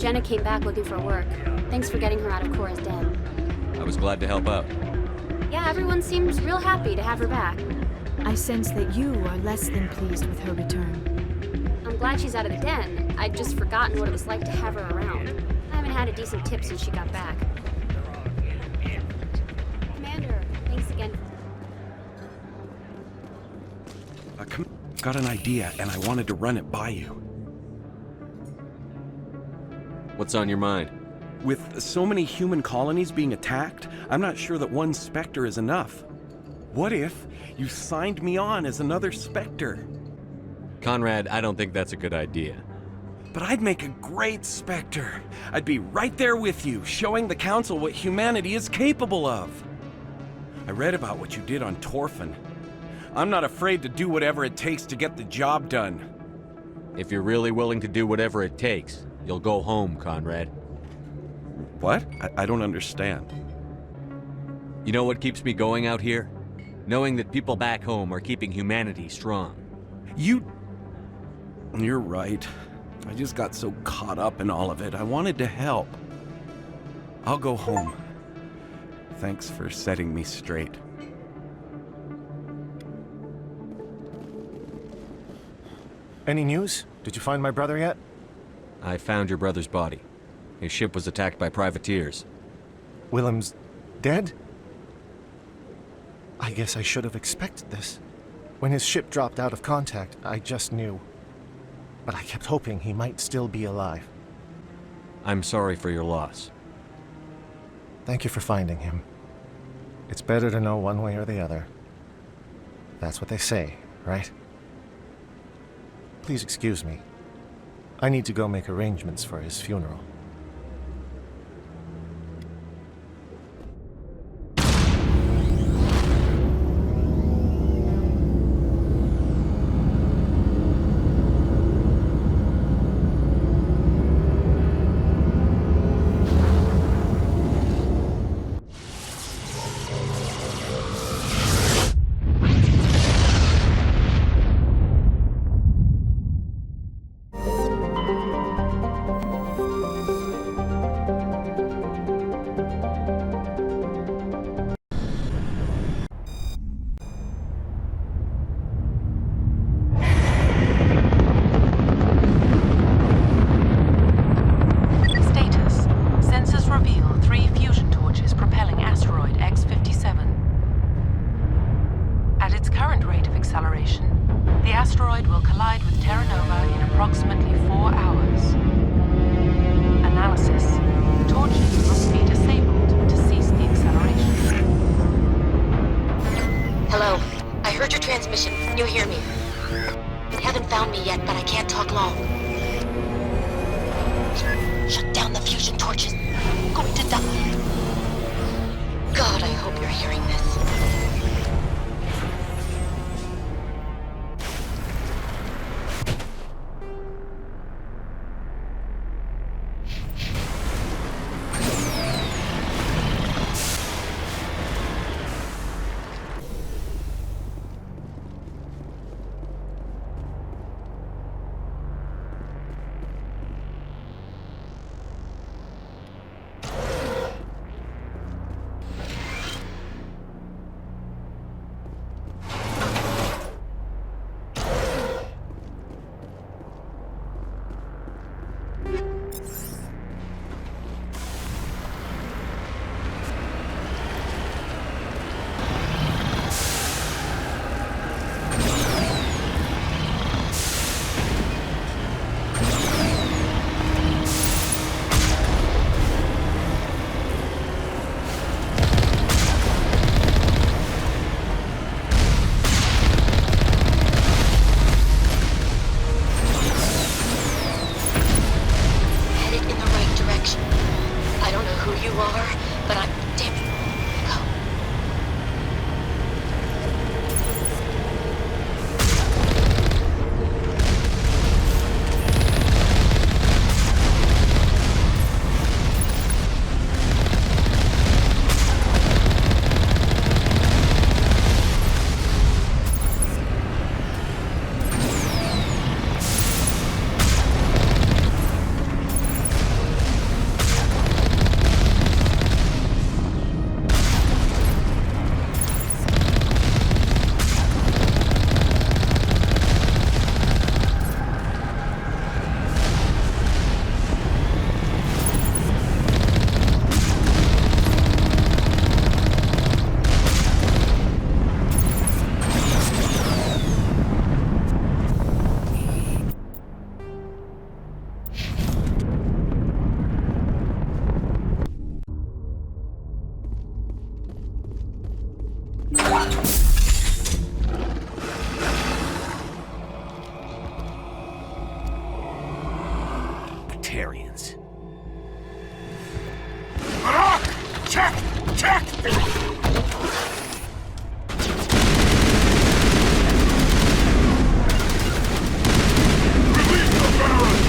Jenna came back looking for work. Thanks for getting her out of Cora's den. I was glad to help out. Yeah, everyone seems real happy to have her back. I sense that you are less than pleased with her return. I'm glad she's out of the den. I'd just forgotten what it was like to have her around. I haven't had a decent tip since she got back. Commander, thanks again. Got an idea, and I wanted to run it by you. What's on your mind? With so many human colonies being attacked, I'm not sure that one Spectre is enough. What if you signed me on as another Spectre? Conrad, I don't think that's a good idea. But I'd make a great Spectre. I'd be right there with you, showing the Council what humanity is capable of. I read about what you did on Torfan. I'm not afraid to do whatever it takes to get the job done. If you're really willing to do whatever it takes, you'll go home, Conrad. What? I don't understand. You know what keeps me going out here? Knowing that people back home are keeping humanity strong. You're right. I just got so caught up in all of it. I wanted to help. I'll go home. Thanks for setting me straight. Any news? Did you find my brother yet? I found your brother's body. His ship was attacked by privateers. Willem's dead? I guess I should have expected this. When his ship dropped out of contact, I just knew. But I kept hoping he might still be alive. I'm sorry for your loss. Thank you for finding him. It's better to know one way or the other. That's what they say, right? Please excuse me. I need to go make arrangements for his funeral. Batarians. Check! Check! Release the Baron!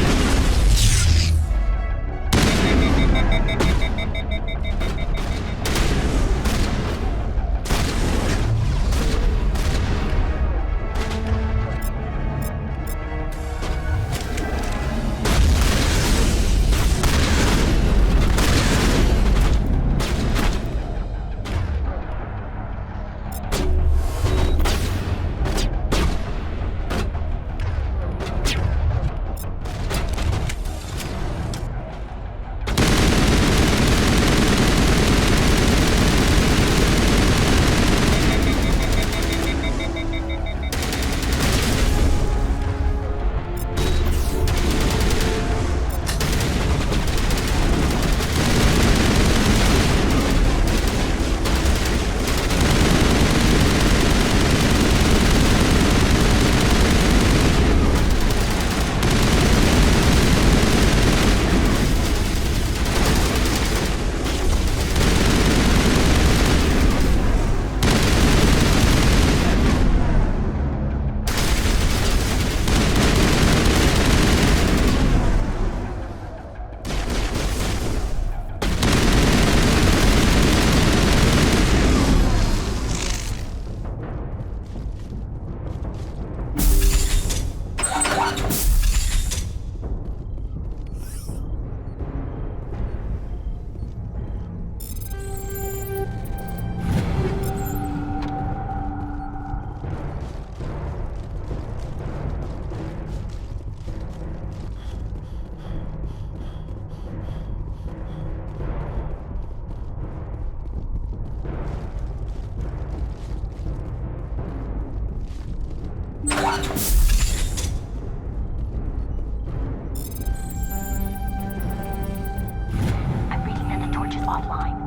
I'm reading that the torch is offline.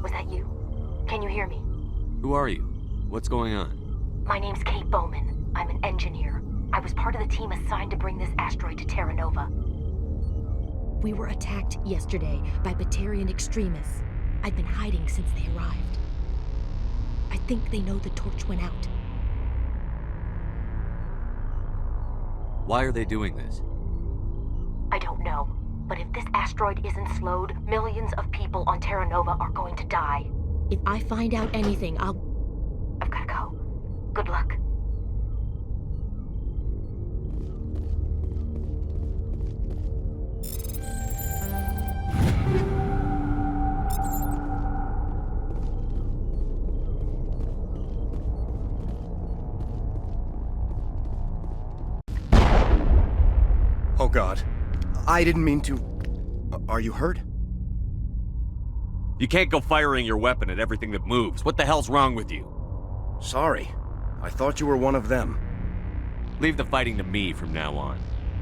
Was that you? Can you hear me? Who are you? What's going on? My name's Kate Bowman. I'm an engineer. I was part of the team assigned to bring this asteroid to Terra Nova. We were attacked yesterday by Batarian extremists. I've been hiding since they arrived. I think they know the torch went out. Why are they doing this? I don't know, but if this asteroid isn't slowed, millions of people on Terra Nova are going to die. If I find out anything, I'll... I've gotta go. Good luck. Oh God. I didn't mean to... Are you hurt? You can't go firing your weapon at everything that moves. What the hell's wrong with you? Sorry. I thought you were one of them. Leave the fighting to me from now on.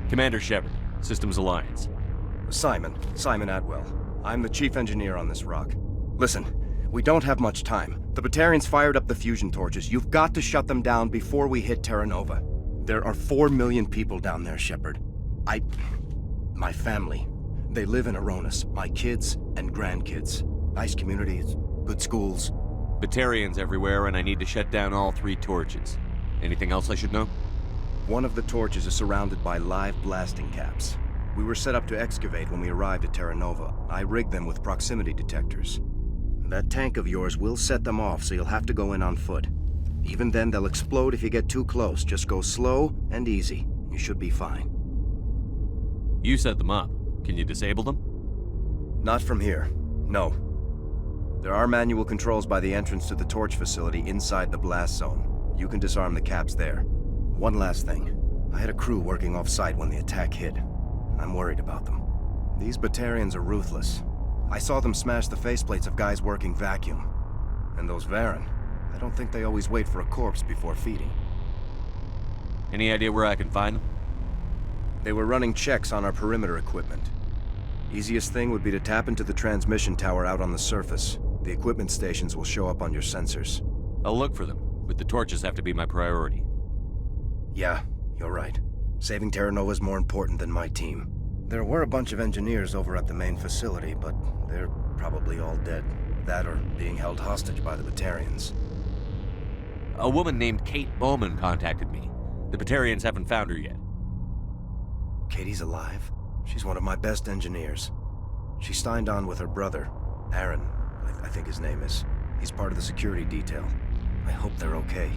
Commander Shepard, Systems Alliance. Simon Atwell. I'm the chief engineer on this rock. Listen, we don't have much time. The Batarians fired up the fusion torches. You've got to shut them down before we hit Terra Nova. There are 4 million people down there, Shepard. My family. They live in Aronis. My kids and grandkids. Nice communities, good schools. Batarians everywhere, and I need to shut down all 3 torches. Anything else I should know? One of the torches is surrounded by live blasting caps. We were set up to excavate when we arrived at Terra Nova. I rigged them with proximity detectors. That tank of yours will set them off, so you'll have to go in on foot. Even then, they'll explode if you get too close. Just go slow and easy. You should be fine. You set them up. Can you disable them? Not from here. No. There are manual controls by the entrance to the torch facility inside the blast zone. You can disarm the caps there. One last thing. I had a crew working off-site when the attack hit. I'm worried about them. These Batarians are ruthless. I saw them smash the faceplates of guys working vacuum. And those Varren, I don't think they always wait for a corpse before feeding. Any idea where I can find them? They were running checks on our perimeter equipment. Easiest thing would be to tap into the transmission tower out on the surface. The equipment stations will show up on your sensors. I'll look for them, but the torches have to be my priority. Yeah, you're right. Saving Terra Nova is more important than my team. There were a bunch of engineers over at the main facility, but they're probably all dead. That or being held hostage by the Batarians. A woman named Kate Bowman contacted me. The Batarians haven't found her yet. Katie's alive? She's one of my best engineers. She signed on with her brother, Aaron, I think his name is. He's part of the security detail. I hope they're okay.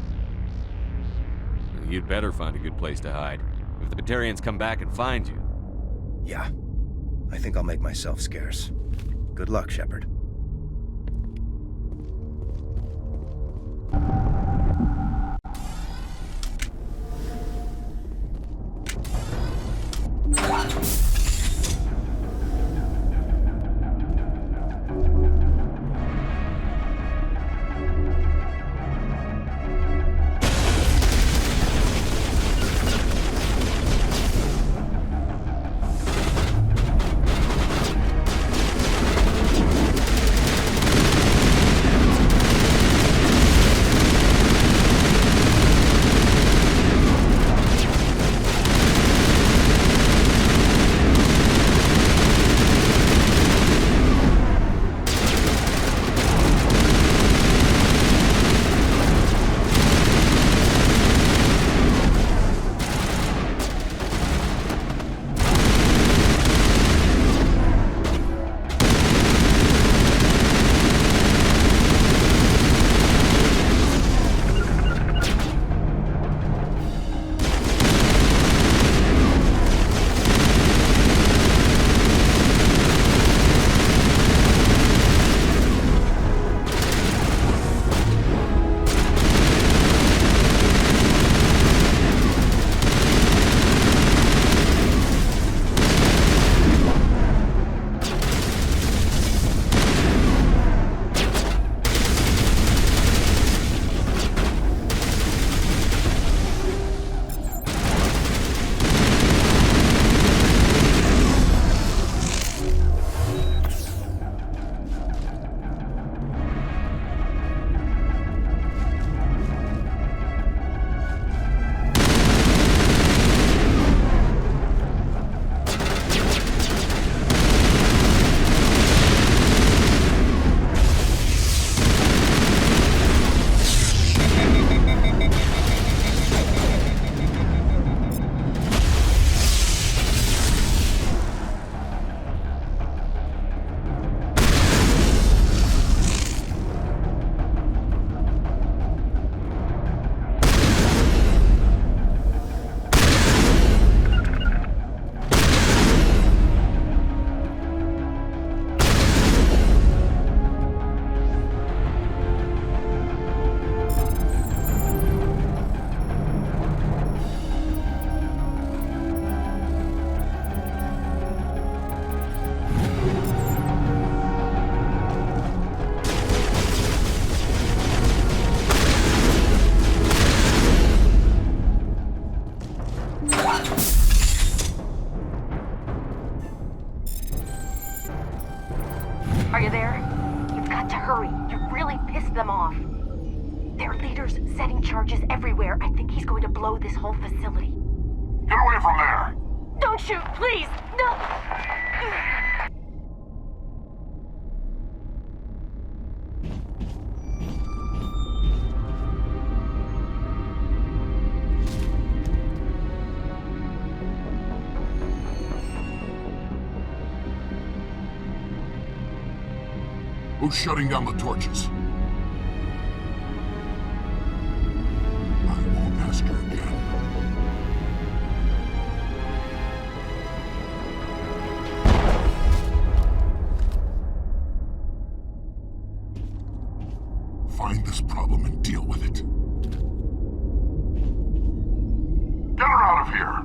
You'd better find a good place to hide. If the Batarians come back and find you. Yeah. I think I'll make myself scarce. Good luck, Shepard. Are you there? You've got to hurry. You've really pissed them off. Their leader's setting charges everywhere. I think he's going to blow this whole facility. Get away from there! Don't shoot, please! No! Who's shutting down the torches? I won't ask you again. Find this problem and deal with it. Get her out of here!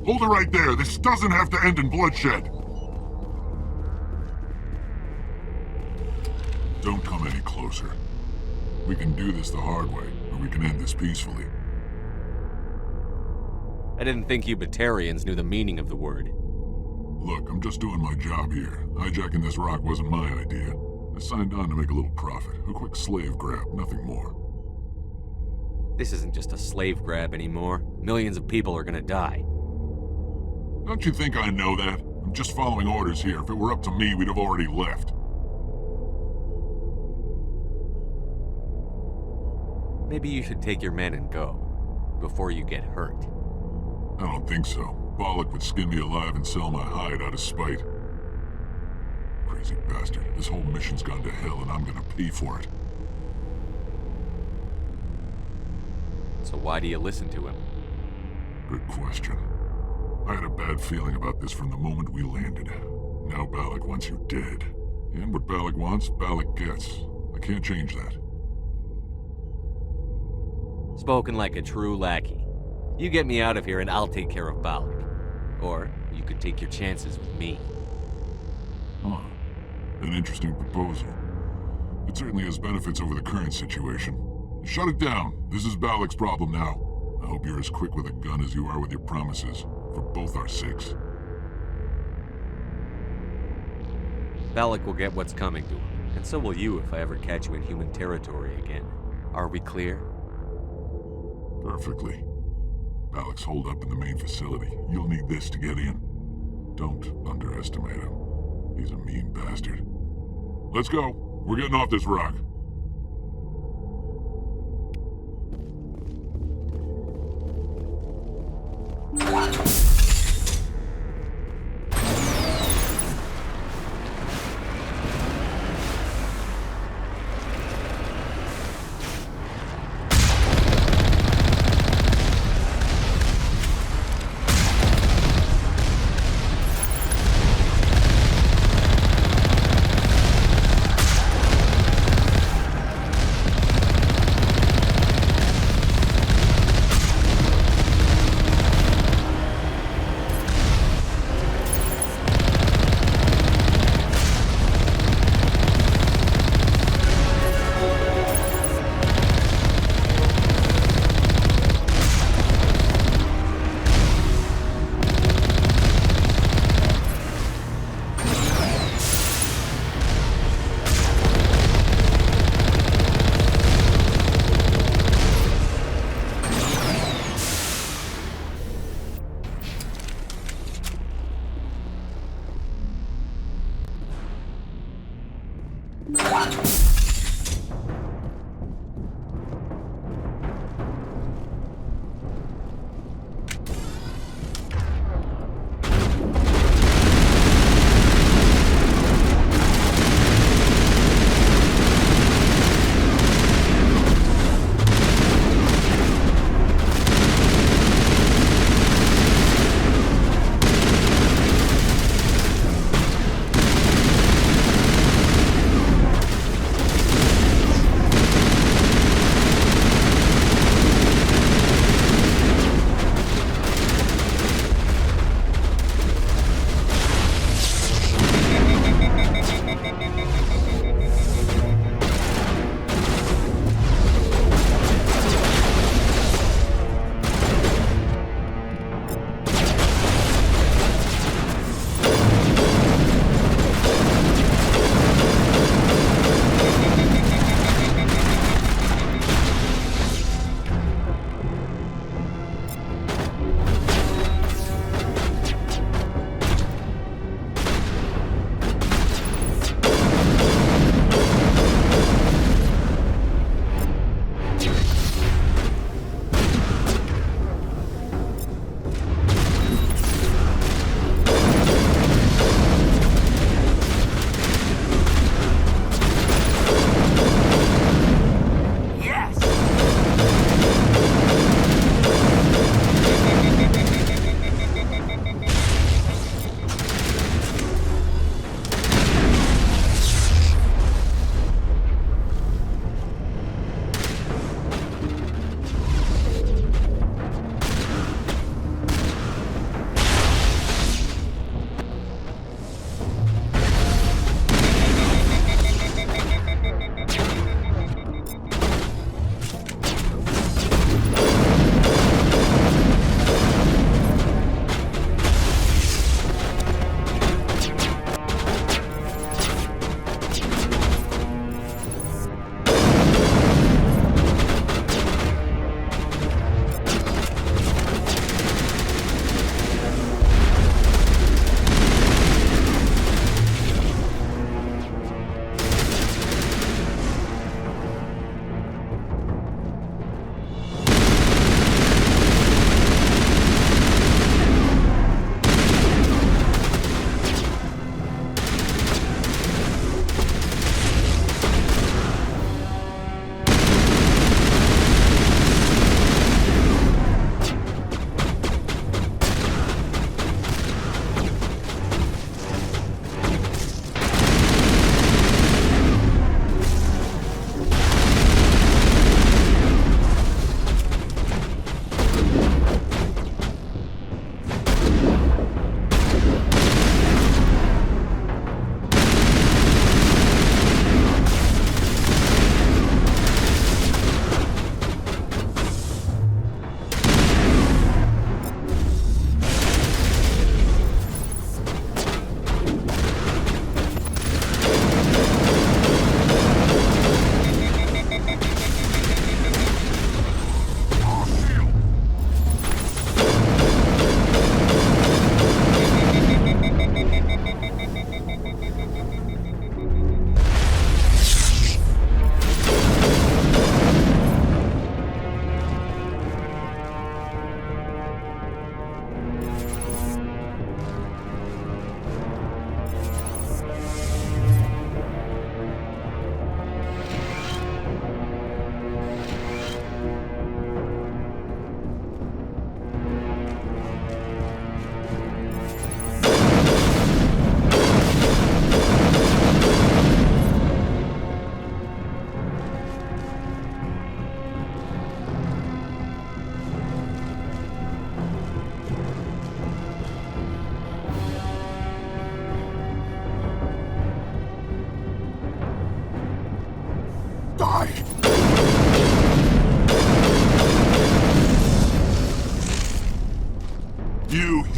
Hold it right there. This doesn't have to end in bloodshed. Don't come any closer. We can do this the hard way, or we can end this peacefully. I didn't think you Batarians knew the meaning of the word. Look, I'm just doing my job here. Hijacking this rock wasn't my idea. I signed on to make a little profit. A quick slave grab, nothing more. This isn't just a slave grab anymore. Millions of people are gonna die. Don't you think I know that? I'm just following orders here. If it were up to me, we'd have already left. Maybe you should take your men and go, before you get hurt. I don't think so. Balak would skin me alive and sell my hide out of spite. Crazy bastard. This whole mission's gone to hell and I'm gonna pay for it. So why do you listen to him? Good question. I had a bad feeling about this from the moment we landed. Now Balak wants you dead. And what Balak wants, Balak gets. I can't change that. Spoken like a true lackey. You get me out of here and I'll take care of Balak. Or you could take your chances with me. Huh. An interesting proposal. It certainly has benefits over the current situation. Shut it down. This is Balak's problem now. I hope you're as quick with a gun as you are with your promises. For both our sakes. Balak will get what's coming to him. And so will you if I ever catch you in human territory again. Are we clear? Perfectly. Balak's holed up in the main facility. You'll need this to get in. Don't underestimate him. He's a mean bastard. Let's go. We're getting off this rock.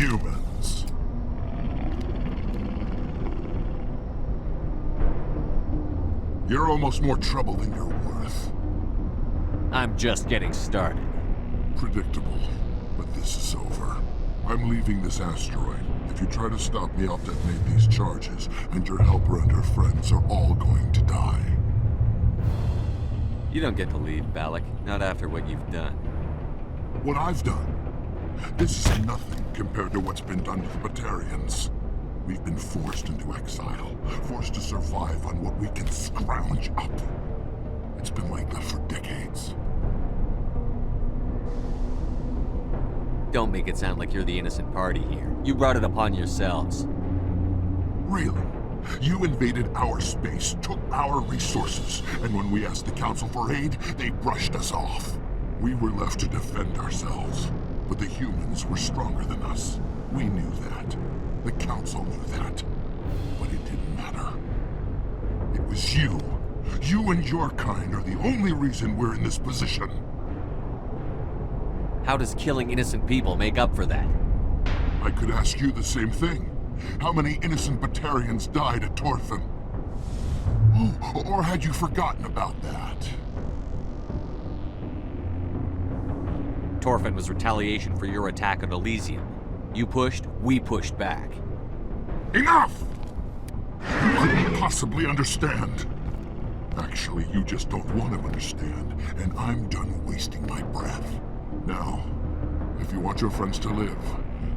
humans. You're almost more trouble than you're worth. I'm just getting started. Predictable, but this is over. I'm leaving this asteroid. If you try to stop me, I'll detonate these charges, and your helper and her friends are all going to die. You don't get to leave, Balak. Not after what you've done. What I've done? This is nothing compared to what's been done to the Batarians. We've been forced into exile, forced to survive on what we can scrounge up. It's been like that for decades. Don't make it sound like you're the innocent party here. You brought it upon yourselves. Really? You invaded our space, took our resources, and when we asked the Council for aid, they brushed us off. We were left to defend ourselves, but the humans were stronger than us. We knew that. The Council knew that. But it didn't matter. It was you. You and your kind are the only reason we're in this position. How does killing innocent people make up for that? I could ask you the same thing. How many innocent Batarians died at Torfan? Or had you forgotten about that? Torfan was retaliation for your attack on Elysium. You pushed, we pushed back. Enough! You couldn't possibly understand. Actually, you just don't want to understand, and I'm done wasting my breath. Now, if you want your friends to live,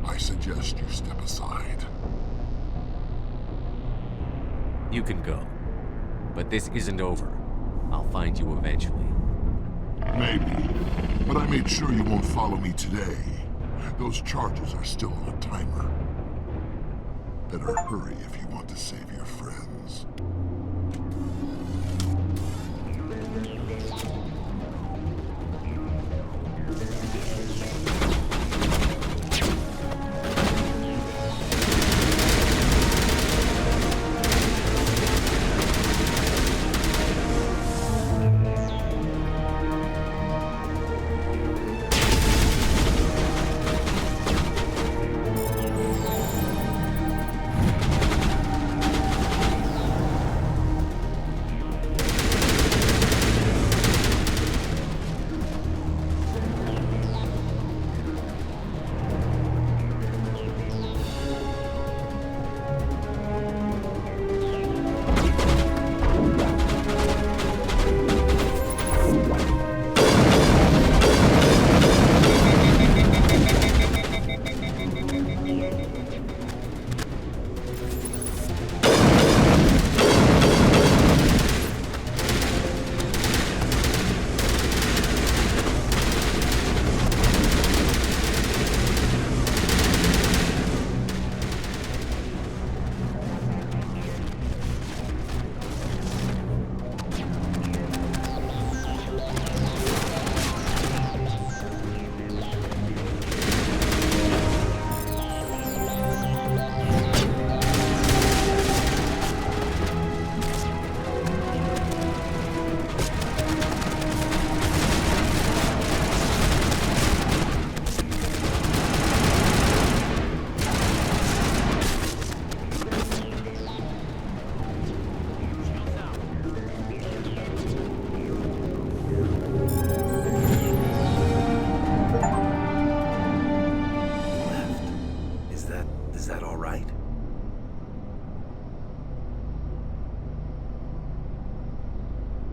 I suggest you step aside. You can go. But this isn't over. I'll find you eventually. Maybe. But I made sure you won't follow me today. Those charges are still on a timer. Better hurry if you want to save your friends.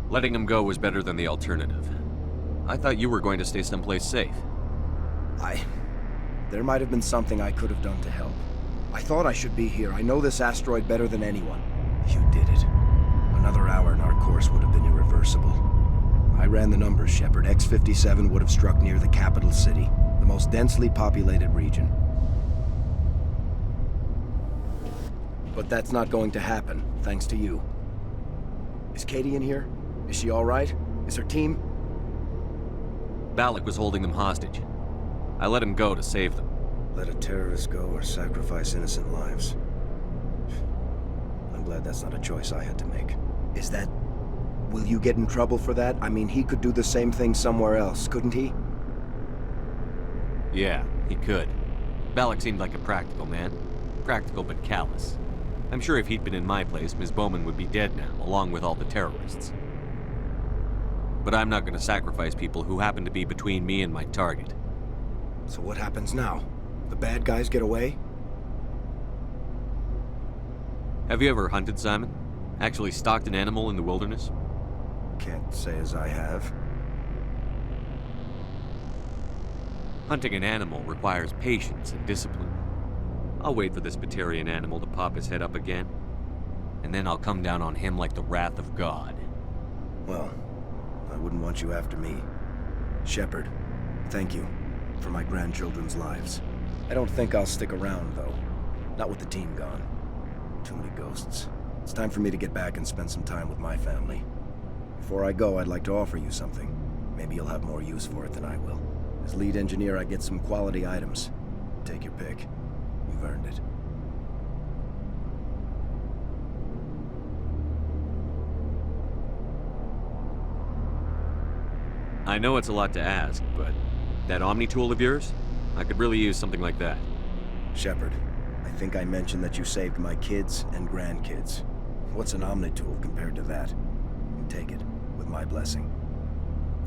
Letting him go was better than the alternative. I thought you were going to stay someplace safe. There might have been something I could have done to help. I thought I should be here. I know this asteroid better than anyone. You did it. Another hour and our course would have been irreversible. I ran the numbers, Shepard. X-57 would have struck near the capital city, the most densely populated region. But that's not going to happen, thanks to you. Is Katie in here? Is she all right? Is her team? Balak was holding them hostage. I let him go to save them. Let a terrorist go or sacrifice innocent lives. I'm glad that's not a choice I had to make. Is that... Will you get in trouble for that? I mean, he could do the same thing somewhere else, couldn't he? Yeah, he could. Balak seemed like a practical man. Practical but callous. I'm sure if he'd been in my place, Ms. Bowman would be dead now, along with all the terrorists. But I'm not going to sacrifice people who happen to be between me and my target. So what happens now? The bad guys get away? Have you ever hunted, Simon? Actually stalked an animal in the wilderness? Can't say as I have. Hunting an animal requires patience and discipline. I'll wait for this Batarian animal to pop his head up again, and then I'll come down on him like the wrath of God. Well, I wouldn't want you after me. Shepard, thank you for my grandchildren's lives. I don't think I'll stick around, though. Not with the team gone. Too many ghosts. It's time for me to get back and spend some time with my family. Before I go, I'd like to offer you something. Maybe you'll have more use for it than I will. As lead engineer, I get some quality items. Take your pick. You've earned it. I know it's a lot to ask, but that Omni tool of yours? I could really use something like that. Shepard, I think I mentioned that you saved my kids and grandkids. What's an Omni tool compared to that? Take it, with my blessing.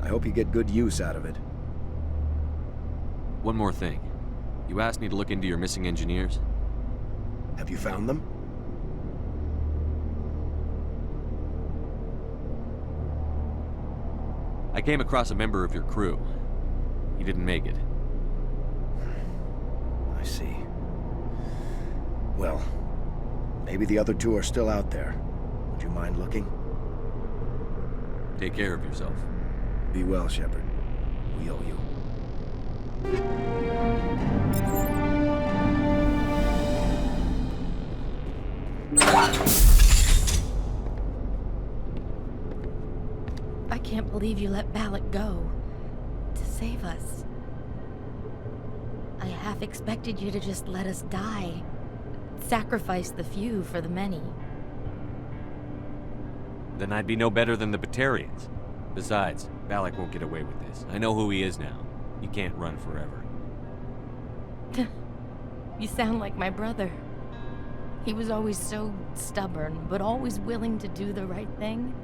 I hope you get good use out of it. One more thing. You asked me to look into your missing engineers? Have you found them? I came across a member of your crew. He didn't make it. I see. Well, maybe the other two are still out there. Would you mind looking? Take care of yourself. Be well, Shepard. We owe you. I can't believe you let Balak go. To save us. I half expected you to just let us die. Sacrifice the few for the many. Then I'd be no better than the Batarians. Besides, Balak won't get away with this. I know who he is now. He can't run forever. You sound like my brother. He was always so stubborn, but always willing to do the right thing,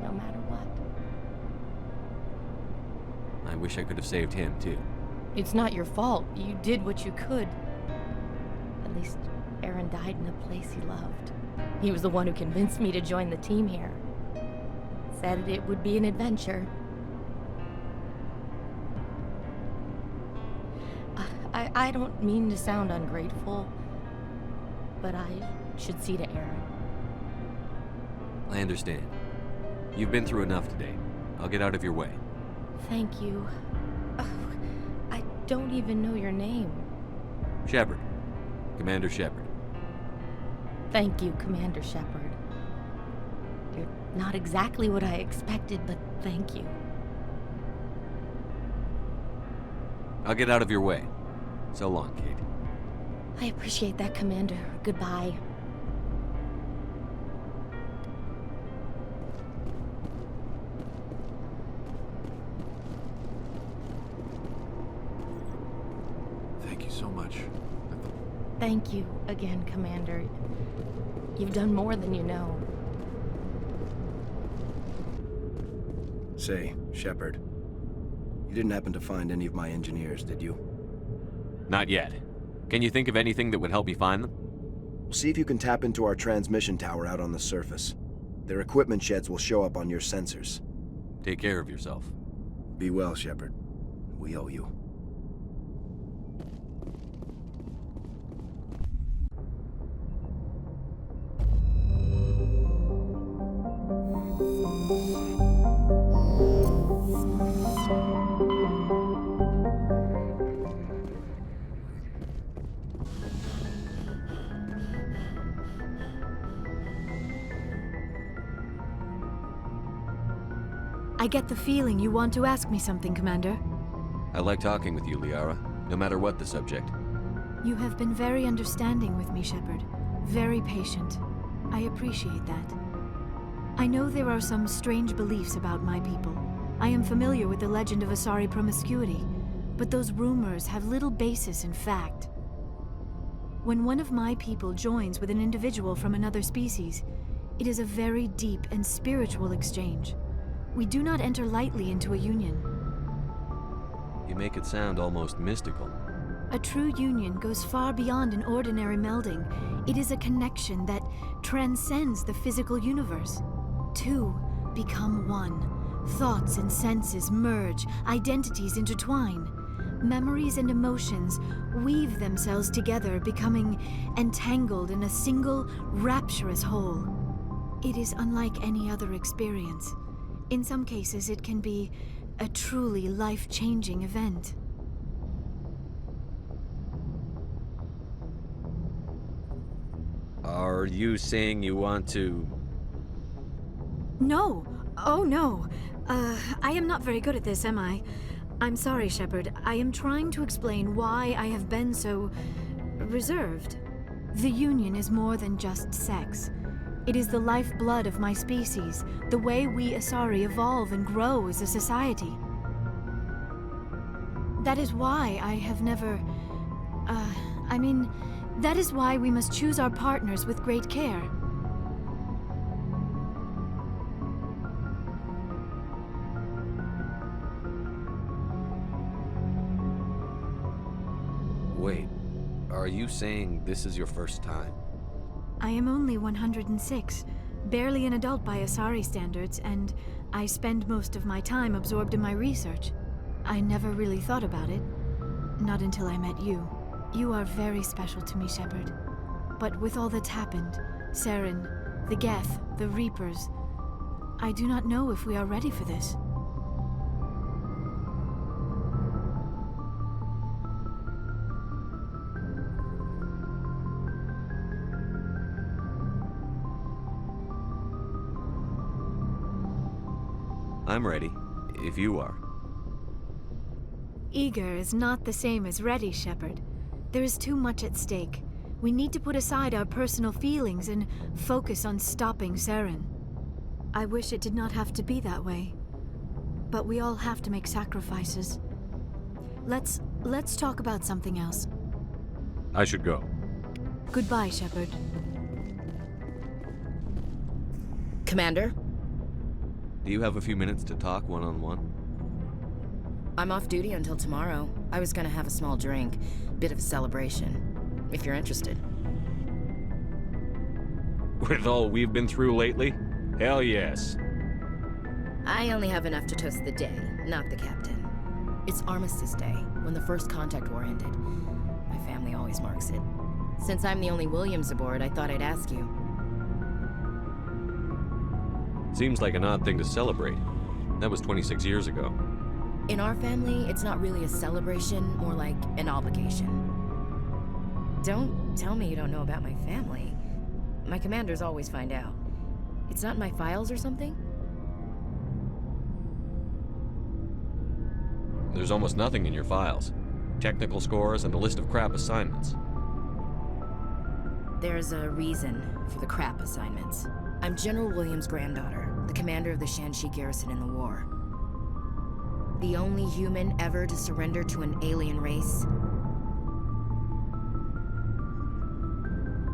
no matter what. I wish I could have saved him, too. It's not your fault. You did what you could. At least Aaron died in a place he loved. He was the one who convinced me to join the team here. Said it would be an adventure. I don't mean to sound ungrateful, but I should see to Aaron. I understand. You've been through enough today. I'll get out of your way. Thank you. Oh, I don't even know your name. Shepard. Commander Shepard. Thank you, Commander Shepard. You're not exactly what I expected, but thank you. I'll get out of your way. So long, Kate. I appreciate that, Commander. Goodbye. Thank you so much. Thank you again, Commander. You've done more than you know. Say, Shepard, you didn't happen to find any of my engineers, did you? Not yet. Can you think of anything that would help me find them? See if you can tap into our transmission tower out on the surface. Their equipment sheds will show up on your sensors. Take care of yourself. Be well, Shepard. We owe you. I get the feeling you want to ask me something, Commander. I like talking with you, Liara, no matter what the subject. You have been very understanding with me, Shepard. Very patient. I appreciate that. I know there are some strange beliefs about my people. I am familiar with the legend of Asari promiscuity, but those rumors have little basis in fact. When one of my people joins with an individual from another species, it is a very deep and spiritual exchange. We do not enter lightly into a union. You make it sound almost mystical. A true union goes far beyond an ordinary melding. It is a connection that transcends the physical universe. Two become one. Thoughts and senses merge, identities intertwine. Memories and emotions weave themselves together, becoming entangled in a single, rapturous whole. It is unlike any other experience. In some cases, it can be a truly life-changing event. Are you saying you want to... No! Oh, no! I am not very good at this, am I? I'm sorry, Shepard. I am trying to explain why I have been so... reserved. The Union is more than just sex. It is the lifeblood of my species, the way we Asari evolve and grow as a society. That is why I have never... that is why we must choose our partners with great care. Wait, are you saying this is your first time? I am only 106, barely an adult by Asari standards, and I spend most of my time absorbed in my research. I never really thought about it, not until I met you. You are very special to me, Shepard. But with all that's happened, Saren, the Geth, the Reapers, I do not know if we are ready for this. I'm ready, if you are. Eager is not the same as ready, Shepard. There is too much at stake. We need to put aside our personal feelings and focus on stopping Saren. I wish it did not have to be that way. But we all have to make sacrifices. Let's talk about something else. I should go. Goodbye, Shepard. Commander? Do you have a few minutes to talk one-on-one? I'm off duty until tomorrow. I was gonna have a small drink. Bit of a celebration. If you're interested. With all we've been through lately? Hell yes. I only have enough to toast the day, not the captain. It's Armistice Day, when the first contact war ended. My family always marks it. Since I'm the only Williams aboard, I thought I'd ask you. Seems like an odd thing to celebrate. That was 26 years ago. In our family, it's not really a celebration, more like an obligation. Don't tell me you don't know about my family. My commanders always find out. It's not in my files or something? There's almost nothing in your files. Technical scores and a list of crap assignments. There's a reason for the crap assignments. I'm General Williams' granddaughter, the commander of the Shanxi garrison in the war. The only human ever to surrender to an alien race.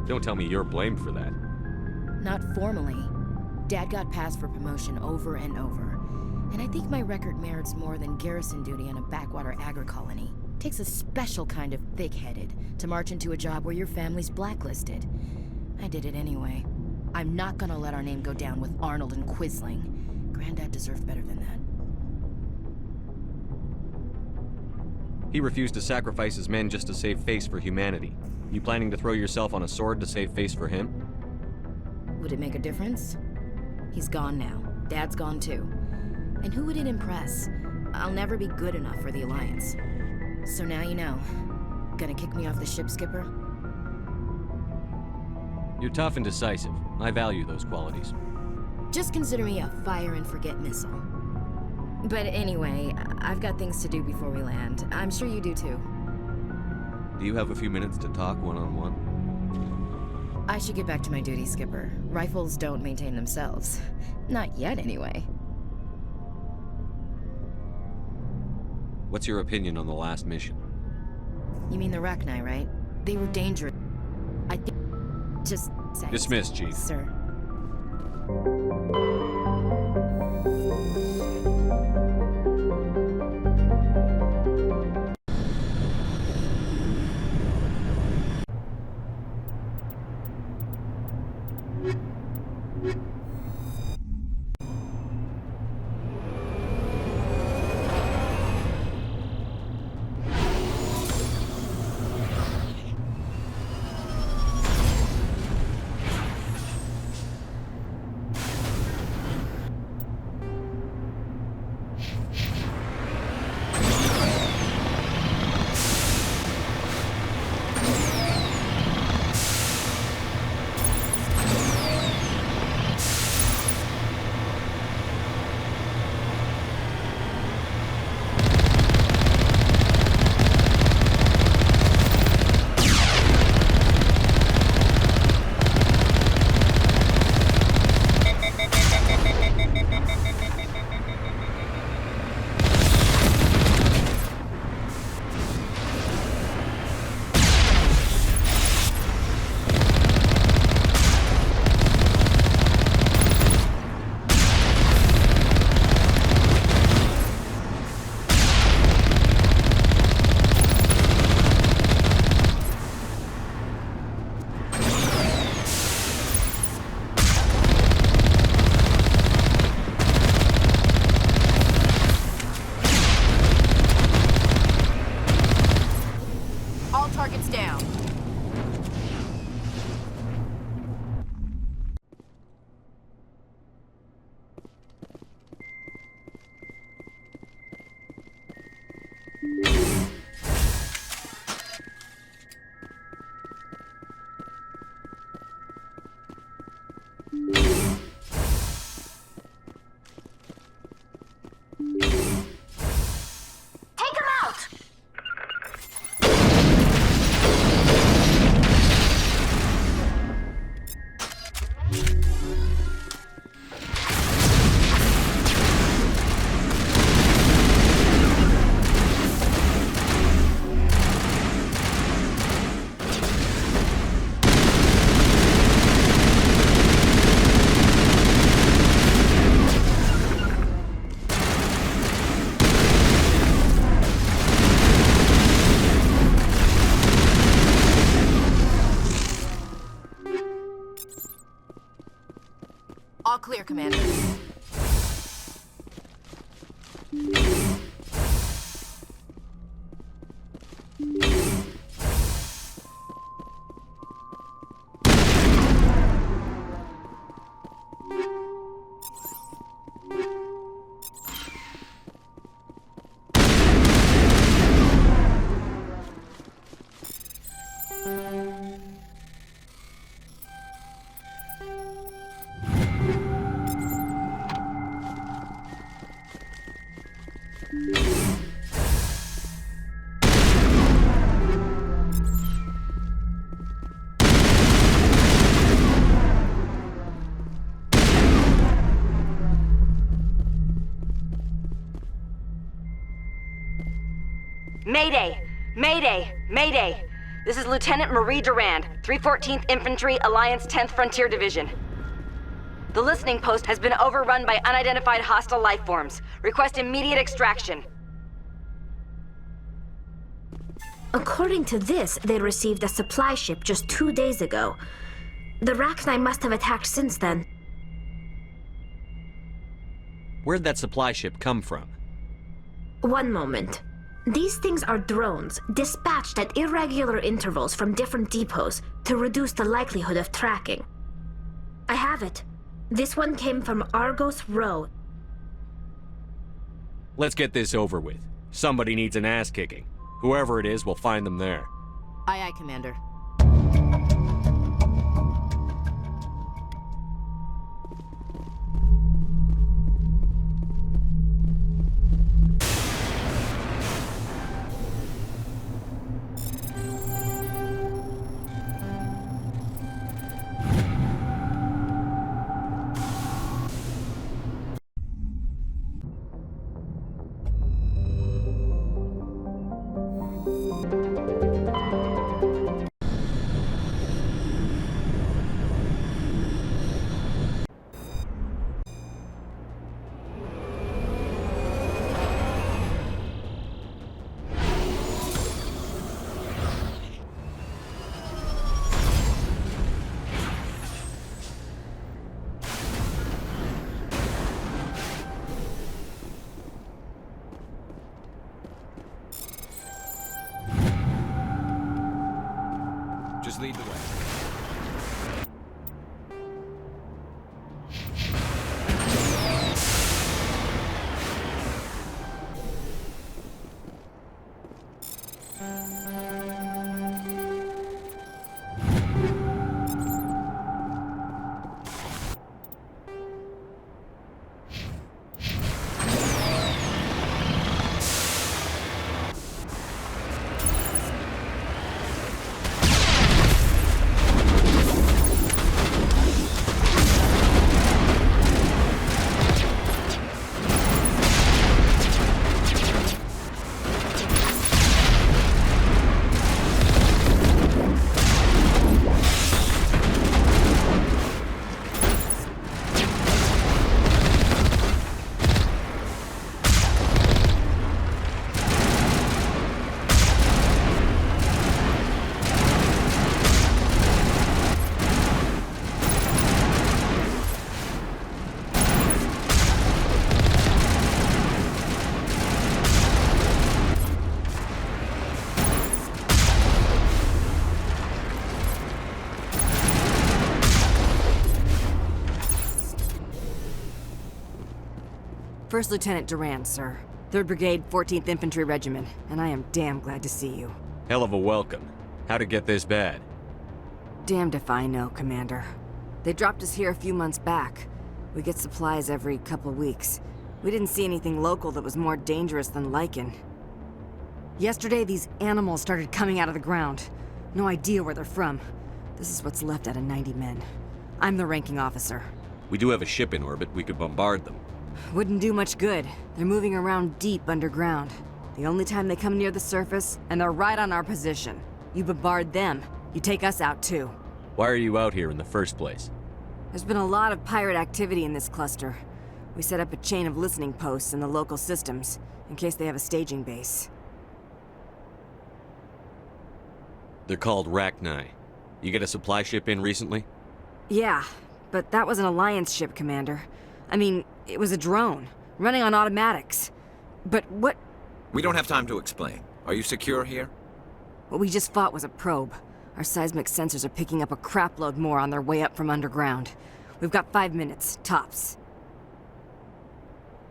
Don't tell me you're blamed for that. Not formally. Dad got passed for promotion over and over. And I think my record merits more than garrison duty in a backwater agri-colony. Takes a special kind of thick-headed to march into a job where your family's blacklisted. I did it anyway. I'm not gonna let our name go down with Arnold and Quisling. Granddad deserved better than that. He refused to sacrifice his men just to save face for humanity. You planning to throw yourself on a sword to save face for him? Would it make a difference? He's gone now. Dad's gone too. And who would it impress? I'll never be good enough for the Alliance. So now you know. Gonna kick me off the ship, Skipper? You're tough and decisive. I value those qualities. Just consider me a fire and forget missile. But anyway, I've got things to do before we land. I'm sure you do too. Do you have a few minutes to talk one-on-one? I should get back to my duty, Skipper. Rifles don't maintain themselves. Not yet, anyway. What's your opinion on the last mission? You mean the Rachni, right? They were dangerous. Just say. Dismissed, Chief. Sir. Targets down. Take him out! All clear, Commander. Mayday! Mayday! Mayday! This is Lieutenant Marie Durand, 314th Infantry, Alliance 10th Frontier Division. The listening post has been overrun by unidentified hostile life forms. Request immediate extraction. According to this, they received a supply ship just 2 days ago. The Rachni must have attacked since then. Where'd that supply ship come from? One moment. These things are drones, dispatched at irregular intervals from different depots to reduce the likelihood of tracking. I have it. This one came from Argos Row. Let's get this over with. Somebody needs an ass kicking. Whoever it is, we'll find them there. Aye, aye, Commander. Rangers lead the way. First Lieutenant Durand, sir. 3rd Brigade, 14th Infantry Regiment, and I am damn glad to see you. Hell of a welcome. How'd it get this bad? Damned if I know, Commander. They dropped us here a few months back. We get supplies every couple weeks. We didn't see anything local that was more dangerous than lichen. Yesterday, these animals started coming out of the ground. No idea where they're from. This is what's left out of 90 men. I'm the ranking officer. We do have a ship in orbit. We could bombard them. Wouldn't do much good. They're moving around deep underground. The only time they come near the surface, and they're right on our position. You bombard them, you take us out too. Why are you out here in the first place? There's been a lot of pirate activity in this cluster. We set up a chain of listening posts in the local systems, in case they have a staging base. They're called Rachni. You get a supply ship in recently? Yeah, but that was an Alliance ship, Commander. I mean, it was a drone, running on automatics. But what... We don't have time to explain. Are you secure here? What we just fought was a probe. Our seismic sensors are picking up a crapload more on their way up from underground. We've got 5 minutes, tops.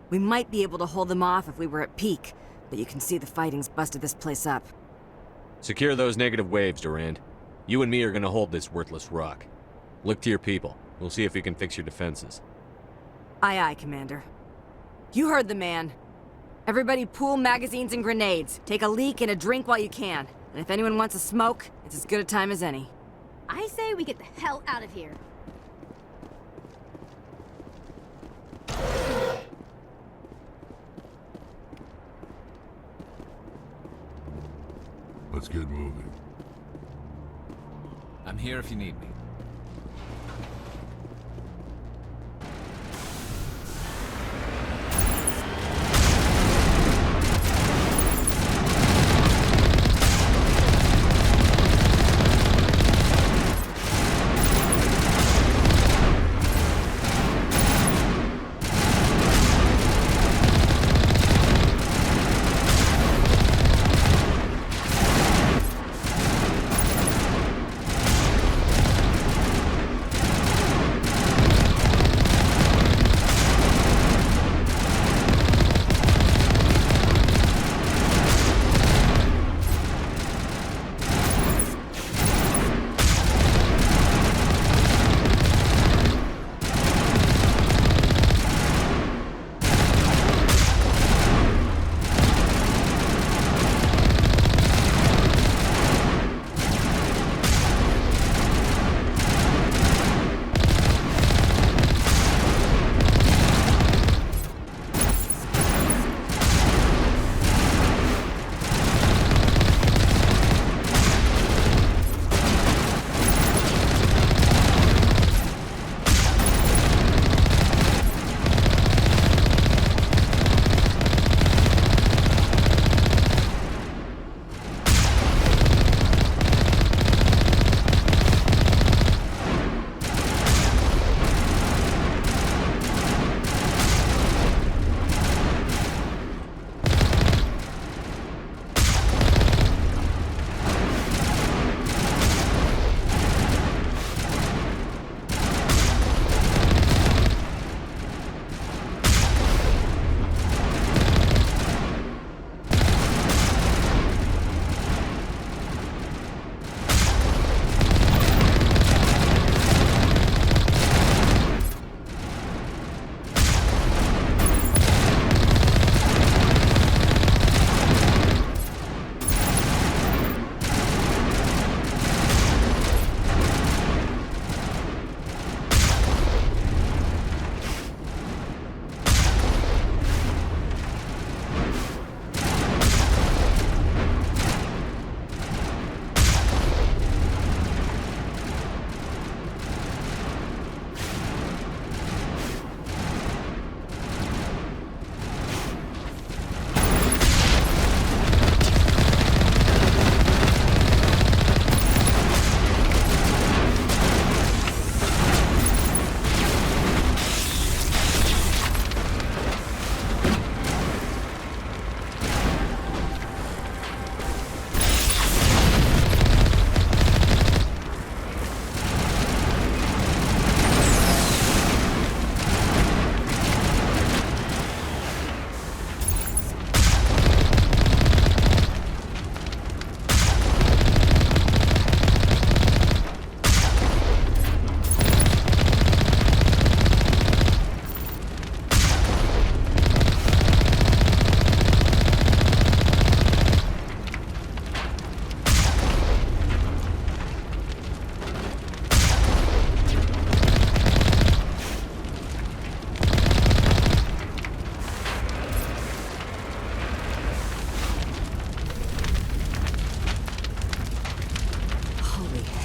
We might be able to hold them off if we were at peak, but you can see the fighting's busted this place up. Secure those negative waves, Durand. You and me are gonna hold this worthless rock. Look to your people. We'll see if we can fix your defenses. Aye, aye, Commander. You heard the man. Everybody pool magazines and grenades. Take a leak and a drink while you can. And if anyone wants a smoke, it's as good a time as any. I say we get the hell out of here. Let's get moving. I'm here if you need me.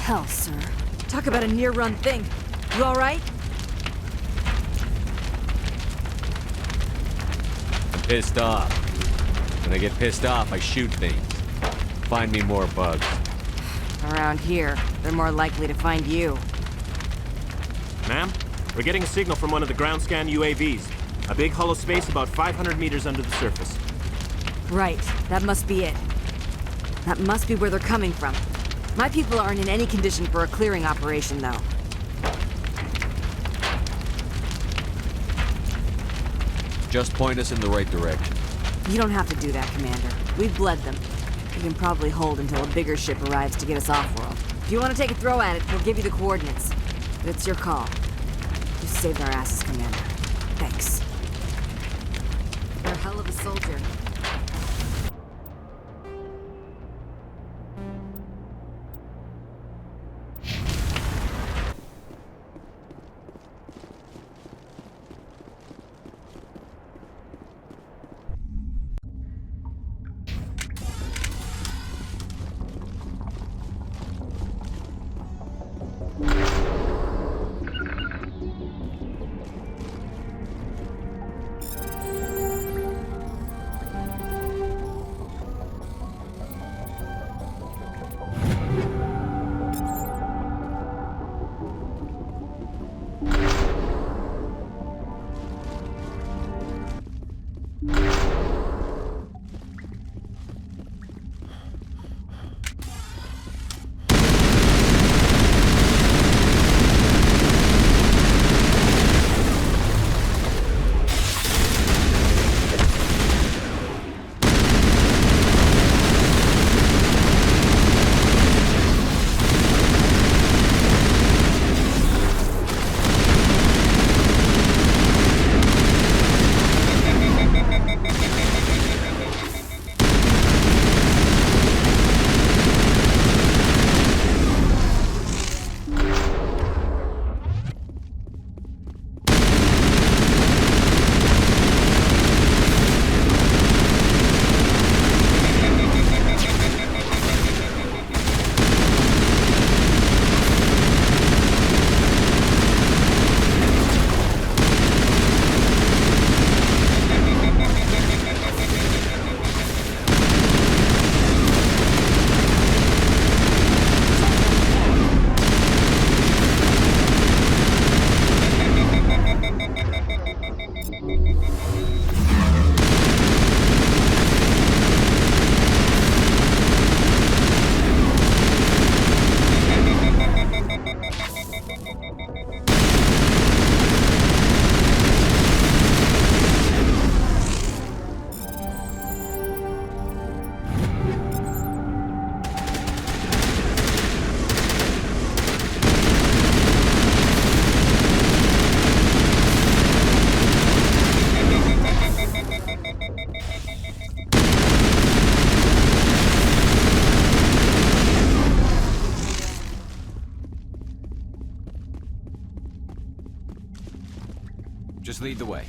hell, sir? Talk about a near-run thing. You all right? I'm pissed off. When I get pissed off, I shoot things. Find me more bugs. Around here, they're more likely to find you. Ma'am, we're getting a signal from one of the ground scan UAVs. A big hollow space about 500 meters under the surface. Right, that must be it. That must be where they're coming from. My people aren't in any condition for a clearing operation, though. Just point us in the right direction. You don't have to do that, Commander. We've bled them. We can probably hold until a bigger ship arrives to get us off-world. If you want to take a throw at it, we'll give you the coordinates. But it's your call. You saved our asses, Commander. Thanks. You're a hell of a soldier. Just lead the way.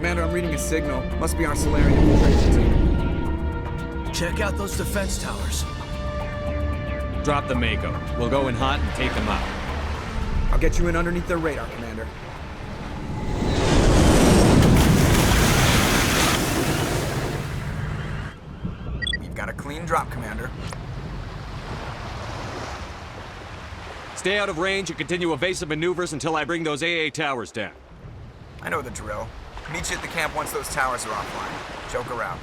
Commander, I'm reading a signal. Must be our Solarian infiltration team. Check out those defense towers. Drop the Mako. We'll go in hot and take them out. I'll get you in underneath their radar, Commander. We've got a clean drop, Commander. Stay out of range and continue evasive maneuvers until I bring those AA towers down. I know the drill. Meet you at the camp once those towers are offline. Joke around.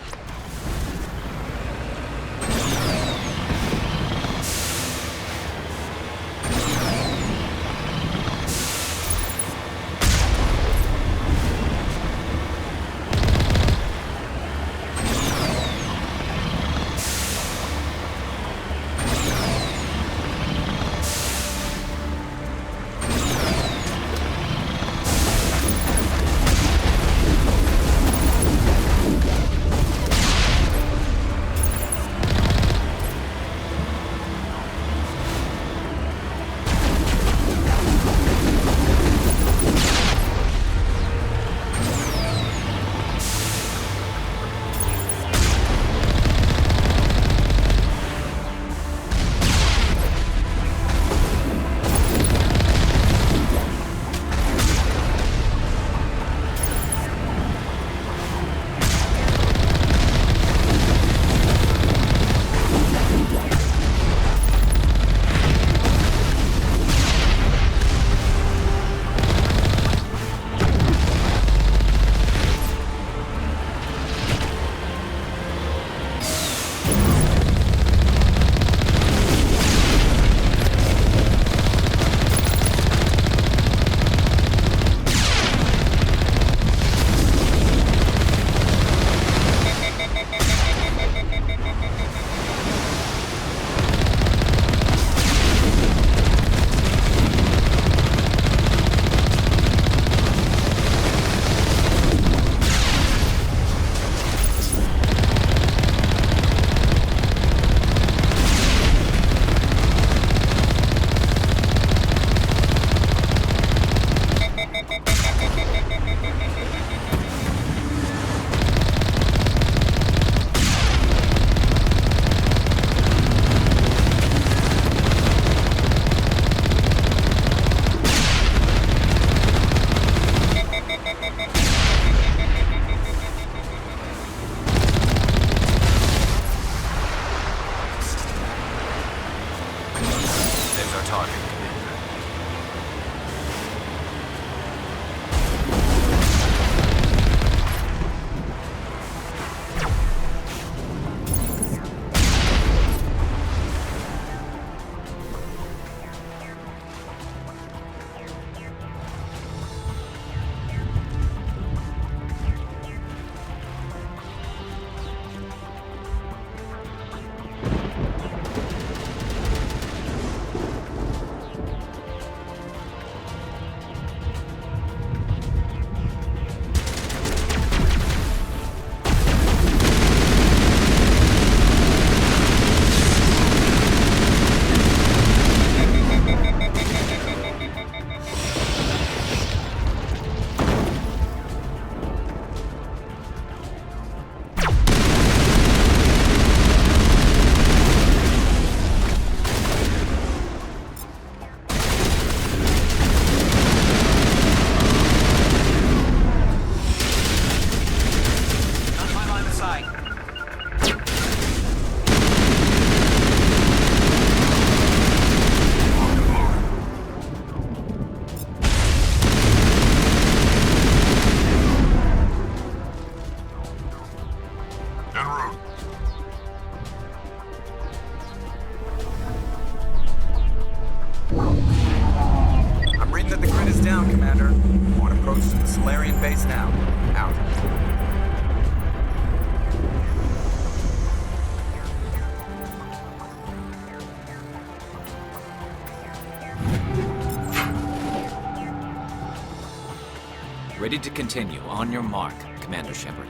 Outpost to the Solarian base now. Out. Ready to continue. On your mark, Commander Shepard.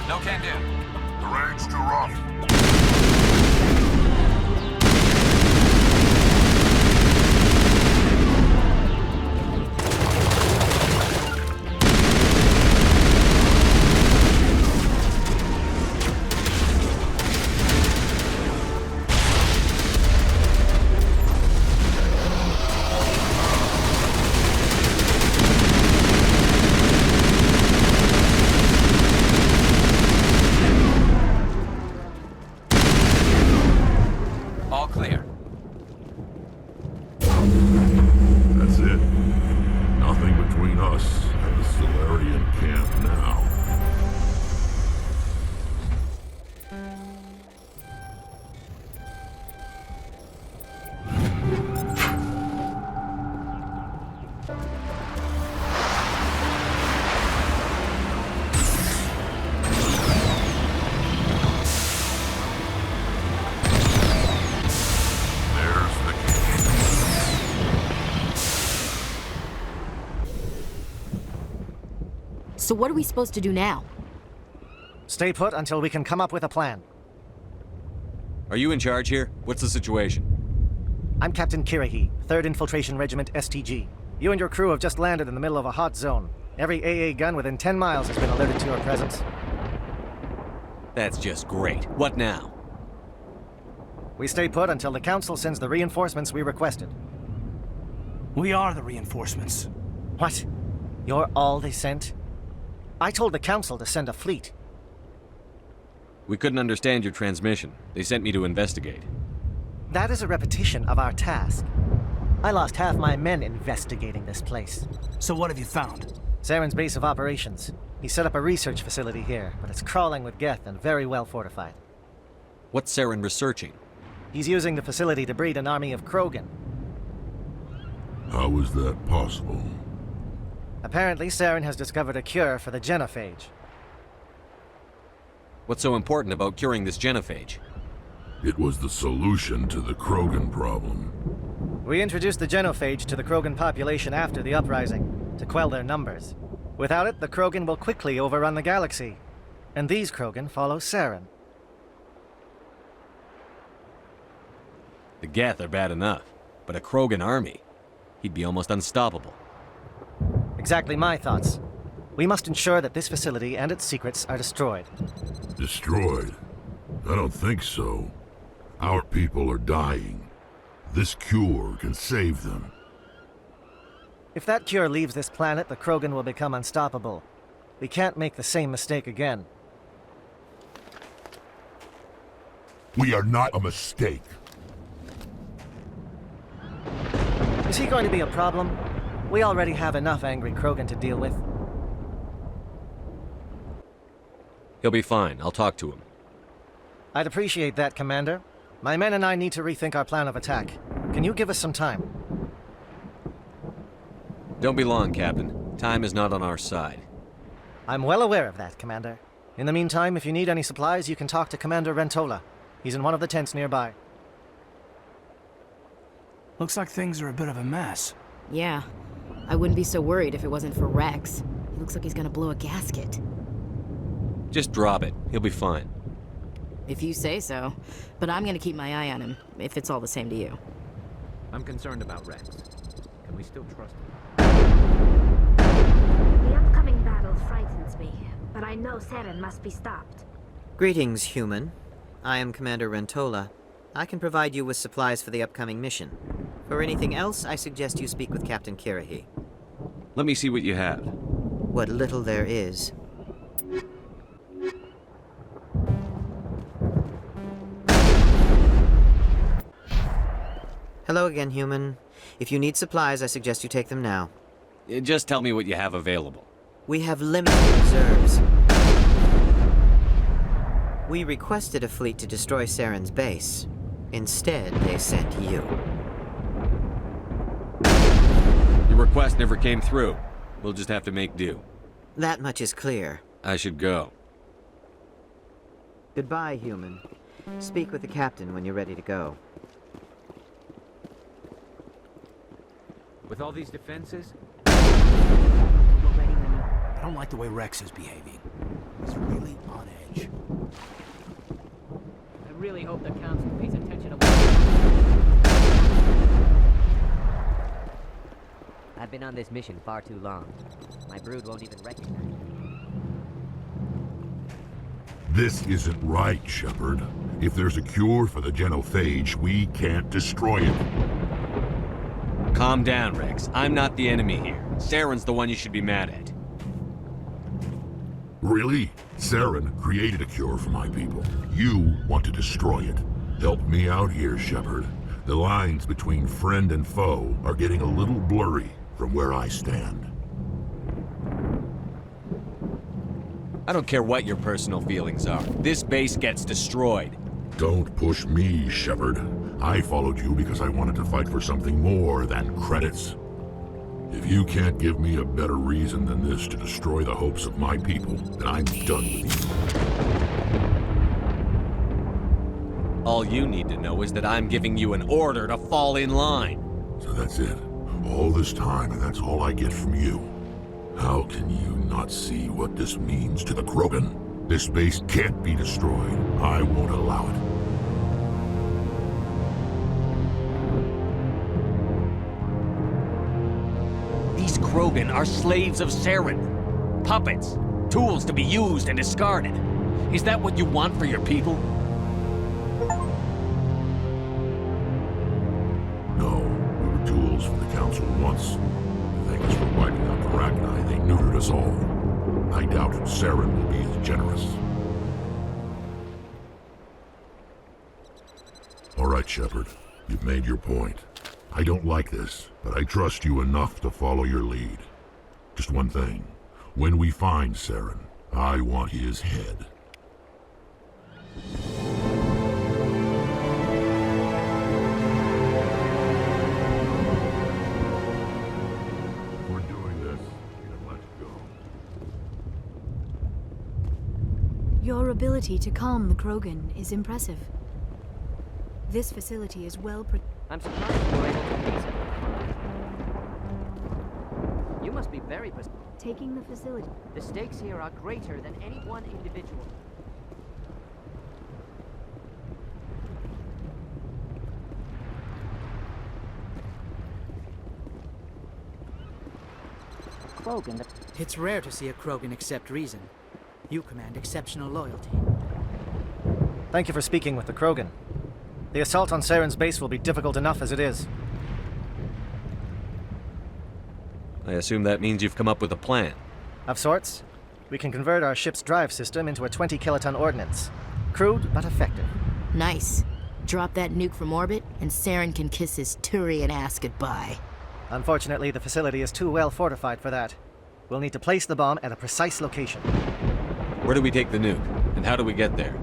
No can do. Terrain's too rough. All clear. That's it. Nothing between us and the Solarian camp now. So what are we supposed to do now? Stay put until we can come up with a plan. Are you in charge here? What's the situation? I'm Captain Kirrahe, 3rd Infiltration Regiment STG. You and your crew have just landed in the middle of a hot zone. Every AA gun within 10 miles has been alerted to your presence. That's just great. What now? We stay put until the Council sends the reinforcements we requested. We are the reinforcements. What? You're all they sent? I told the Council to send a fleet. We couldn't understand your transmission. They sent me to investigate. That is a repetition of our task. I lost half my men investigating this place. So what have you found? Saren's base of operations. He set up a research facility here, but it's crawling with Geth and very well fortified. What's Saren researching? He's using the facility to breed an army of Krogan. How is that possible? Apparently, Saren has discovered a cure for the genophage. What's so important about curing this genophage? It was the solution to the Krogan problem. We introduced the genophage to the Krogan population after the uprising, to quell their numbers. Without it, the Krogan will quickly overrun the galaxy. And these Krogan follow Saren. The Geth are bad enough, but a Krogan army? He'd be almost unstoppable. Exactly my thoughts. We must ensure that this facility and its secrets are destroyed. Destroyed? I don't think so. Our people are dying. This cure can save them. If that cure leaves this planet, the Krogan will become unstoppable. We can't make the same mistake again. We are not a mistake. Is he going to be a problem? We already have enough angry Krogan to deal with. He'll be fine. I'll talk to him. I'd appreciate that, Commander. My men and I need to rethink our plan of attack. Can you give us some time? Don't be long, Captain. Time is not on our side. I'm well aware of that, Commander. In the meantime, if you need any supplies, you can talk to Commander Rentola. He's in one of the tents nearby. Looks like things are a bit of a mess. Yeah. I wouldn't be so worried if it wasn't for Rex. He looks like he's gonna blow a gasket. Just drop it. He'll be fine. If you say so. But I'm gonna keep my eye on him, if it's all the same to you. I'm concerned about Rex. Can we still trust him? The upcoming battle frightens me, but I know Saren must be stopped. Greetings, human. I am Commander Rentola. I can provide you with supplies for the upcoming mission. For anything else, I suggest you speak with Captain Kirahi. Let me see what you have. What little there is. Hello again, human. If you need supplies, I suggest you take them now. Just tell me what you have available. We have limited reserves. We requested a fleet to destroy Saren's base. Instead, they sent you. Your request never came through. We'll just have to make do. That much is clear. I should go. Goodbye, human. Speak with the captain when you're ready to go. With all these defenses? I don't like the way Rex is behaving. He's really on edge. I really hope the council pays attention to I've been on this mission far too long. My brood won't even recognize me. This isn't right, Shepard. If there's a cure for the genophage, we can't destroy it. Calm down, Rex. I'm not the enemy here. Saren's the one you should be mad at. Really? Saren created a cure for my people. You want to destroy it. Help me out here, Shepard. The lines between friend and foe are getting a little blurry from where I stand. I don't care what your personal feelings are. This base gets destroyed. Don't push me, Shepard. I followed you because I wanted to fight for something more than credits. If you can't give me a better reason than this to destroy the hopes of my people, then I'm done with you. All you need to know is that I'm giving you an order to fall in line. So that's it. All this time, and that's all I get from you. How can you not see what this means to the Krogan? This base can't be destroyed. I won't allow it. These Krogan are slaves of Saren. Puppets. Tools to be used and discarded. Is that what you want for your people? No, we were tools for the Council once. Thank us for wiping out the Rachni. They neutered us all. I doubt Saren will be as generous. All right, Shepard. You've made your point. I don't like this, but I trust you enough to follow your lead. Just one thing. When we find Saren, I want his head. We're doing this, and let's go. Your ability to calm the Krogan is impressive. This facility is well I'm surprised you were able to reason. You must be very taking the facility. The stakes here are greater than any one individual. Krogan. It's rare to see a Krogan accept reason. You command exceptional loyalty. Thank you for speaking with the Krogan. The assault on Saren's base will be difficult enough as it is. I assume that means you've come up with a plan. Of sorts. We can convert our ship's drive system into a 20-kiloton ordnance. Crude, but effective. Nice. Drop that nuke from orbit, and Saren can kiss his Turian ass goodbye. Unfortunately, the facility is too well fortified for that. We'll need to place the bomb at a precise location. Where do we take the nuke? And how do we get there?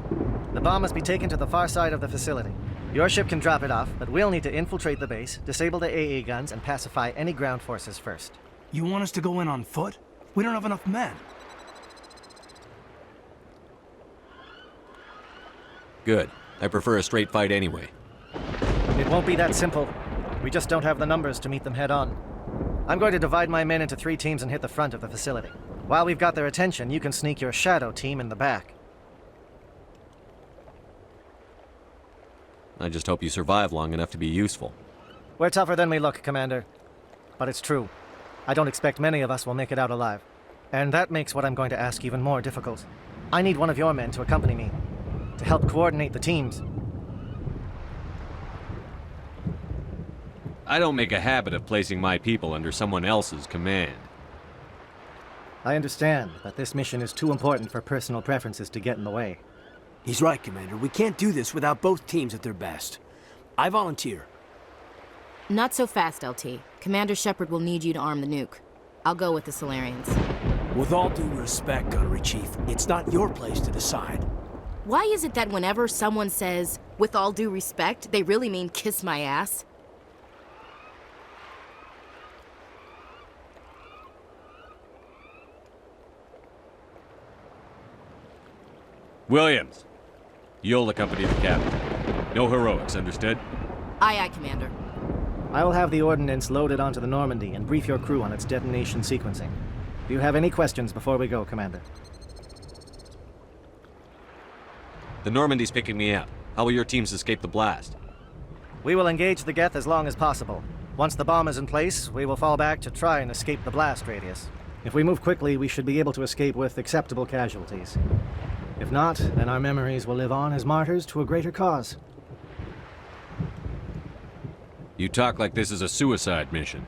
The bomb must be taken to the far side of the facility. Your ship can drop it off, but we'll need to infiltrate the base, disable the AA guns, and pacify any ground forces first. You want us to go in on foot? We don't have enough men. Good. I prefer a straight fight anyway. It won't be that simple. We just don't have the numbers to meet them head on. I'm going to divide my men into 3 teams and hit the front of the facility. While we've got their attention, you can sneak your shadow team in the back. I just hope you survive long enough to be useful. We're tougher than we look, Commander. But it's true. I don't expect many of us will make it out alive. And that makes what I'm going to ask even more difficult. I need one of your men to accompany me, to help coordinate the teams. I don't make a habit of placing my people under someone else's command. I understand, but this mission is too important for personal preferences to get in the way. He's right, Commander. We can't do this without both teams at their best. I volunteer. Not so fast, LT. Commander Shepard will need you to arm the nuke. I'll go with the Solarians. With all due respect, Gunnery Chief, it's not your place to decide. Why is it that whenever someone says, with all due respect, they really mean kiss my ass? Williams, you'll accompany the captain. No heroics, understood? Aye, aye, Commander. I will have the ordnance loaded onto the Normandy and brief your crew on its detonation sequencing. Do you have any questions before we go, Commander? The Normandy's picking me up. How will your teams escape the blast? We will engage the Geth as long as possible. Once the bomb is in place, we will fall back to try and escape the blast radius. If we move quickly, we should be able to escape with acceptable casualties. If not, then our memories will live on as martyrs to a greater cause. You talk like this is a suicide mission.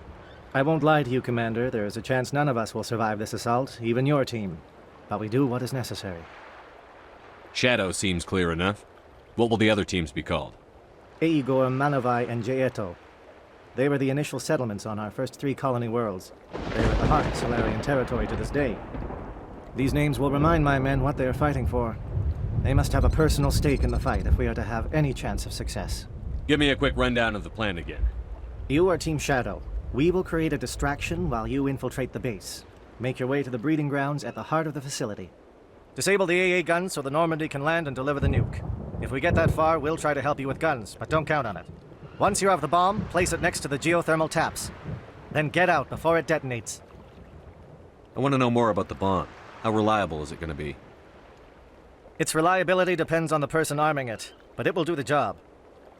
I won't lie to you, Commander. There is a chance none of us will survive this assault, even your team. But we do what is necessary. Shadow seems clear enough. What will the other teams be called? Aegor, Manavai, and Jaeto. They were the initial settlements on our first 3 colony worlds. They are at the heart of Solarian territory to this day. These names will remind my men what they are fighting for. They must have a personal stake in the fight if we are to have any chance of success. Give me a quick rundown of the plan again. You are Team Shadow. We will create a distraction while you infiltrate the base. Make your way to the breeding grounds at the heart of the facility. Disable the AA guns so the Normandy can land and deliver the nuke. If we get that far, we'll try to help you with guns, but don't count on it. Once you have the bomb, place it next to the geothermal taps. Then get out before it detonates. I want to know more about the bomb. How reliable is it going to be? Its reliability depends on the person arming it, but it will do the job.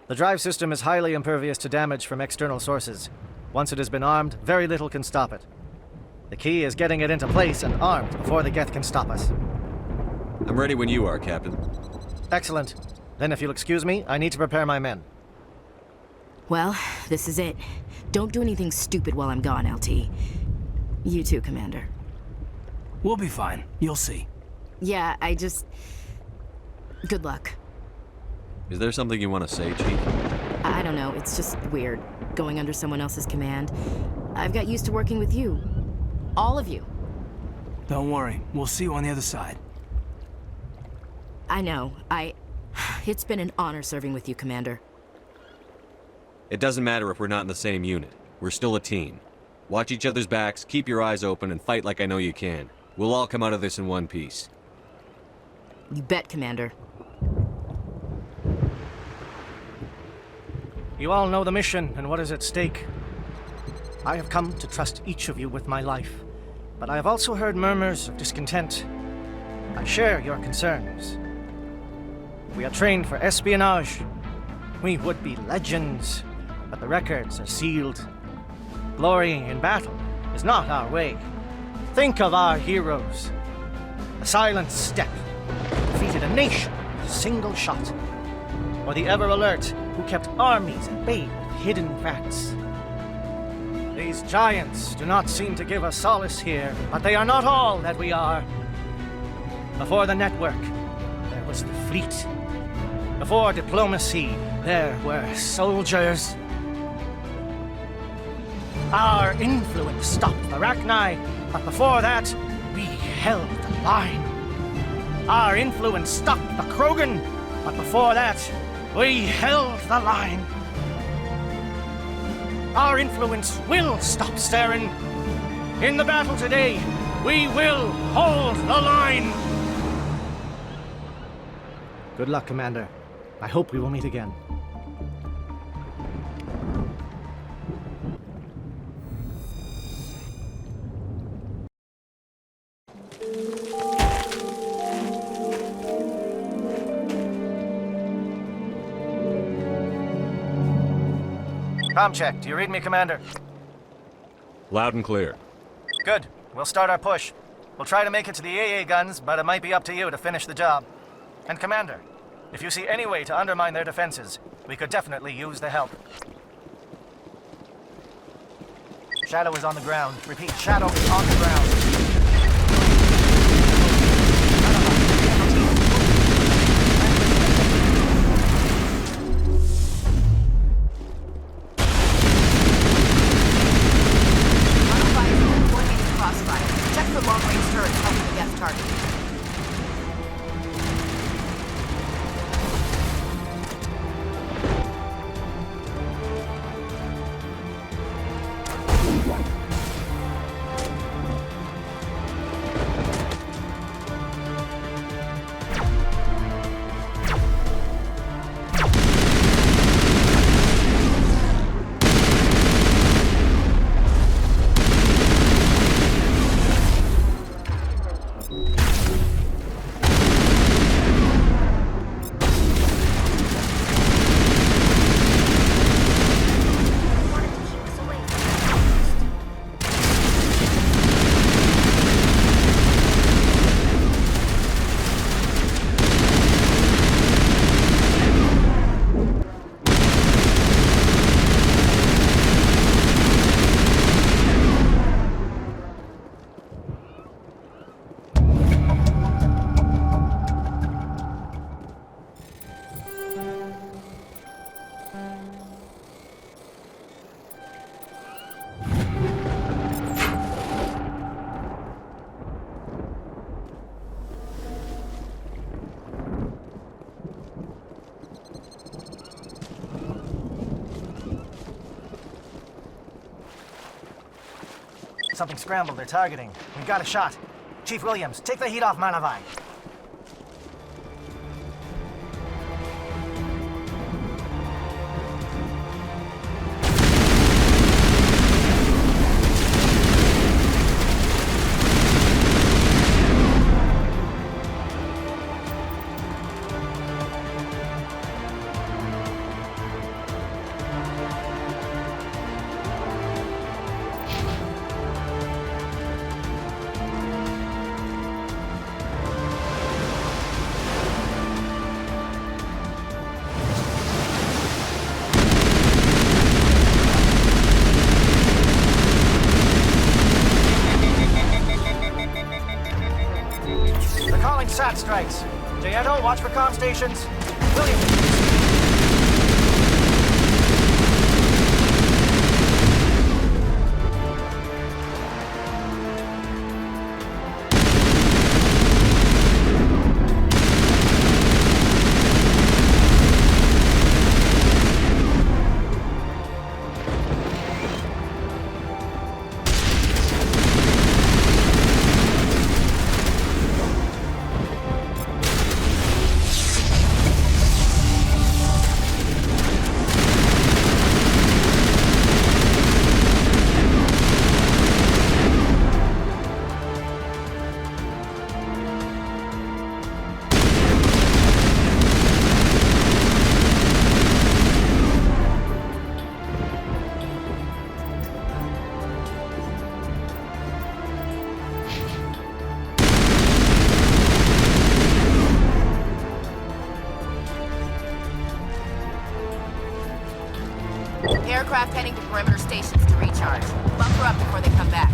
The drive system is highly impervious to damage from external sources. Once it has been armed, very little can stop it. The key is getting it into place and armed before the Geth can stop us. I'm ready when you are, Captain. Excellent. Then if you'll excuse me, I need to prepare my men. Well, this is it. Don't do anything stupid while I'm gone, LT. You too, Commander. We'll be fine. You'll see. Yeah, Good luck. Is there something you want to say, Chief? I don't know, it's just weird, going under someone else's command. I've got used to working with you. All of you. Don't worry, we'll see you on the other side. I know, It's been an honor serving with you, Commander. It doesn't matter if we're not in the same unit. We're still a team. Watch each other's backs, keep your eyes open, and fight like I know you can. We'll all come out of this in one piece. You bet, Commander. You all know the mission and what is at stake. I have come to trust each of you with my life, but I have also heard murmurs of discontent. I share your concerns. We are trained for espionage. We would be legends, but the records are sealed. Glory in battle is not our way. Think of our heroes. The silent step defeated a nation with a single shot. Or the ever alert who kept armies at bay with hidden facts. These giants do not seem to give us solace here, but they are not all that we are. Before the network, there was the fleet. Before diplomacy, there were soldiers. Our influence stopped the Rachni, but before that, we held the line. Our influence stopped the Krogan, But before that, we held the line. Our influence will stop Saren. In the battle today, we will hold the line. Good luck, Commander. I hope we will meet again. Comm check. Do you read me, Commander? Loud and clear. Good. We'll start our push. We'll try to make it to the AA guns, but it might be up to you to finish the job. And Commander, if you see any way to undermine their defenses, we could definitely use the help. Shadow is on the ground. Repeat, Shadow is on the ground. Check for long-range turrets helping the death target. Something scrambled. They're targeting. We got a shot. Chief Williams, take the heat off Manavai. SAT strikes. Jayeto, watch for comm stations. Williams. Aircraft heading to perimeter stations to recharge. Bunker up before they come back.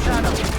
Shadow.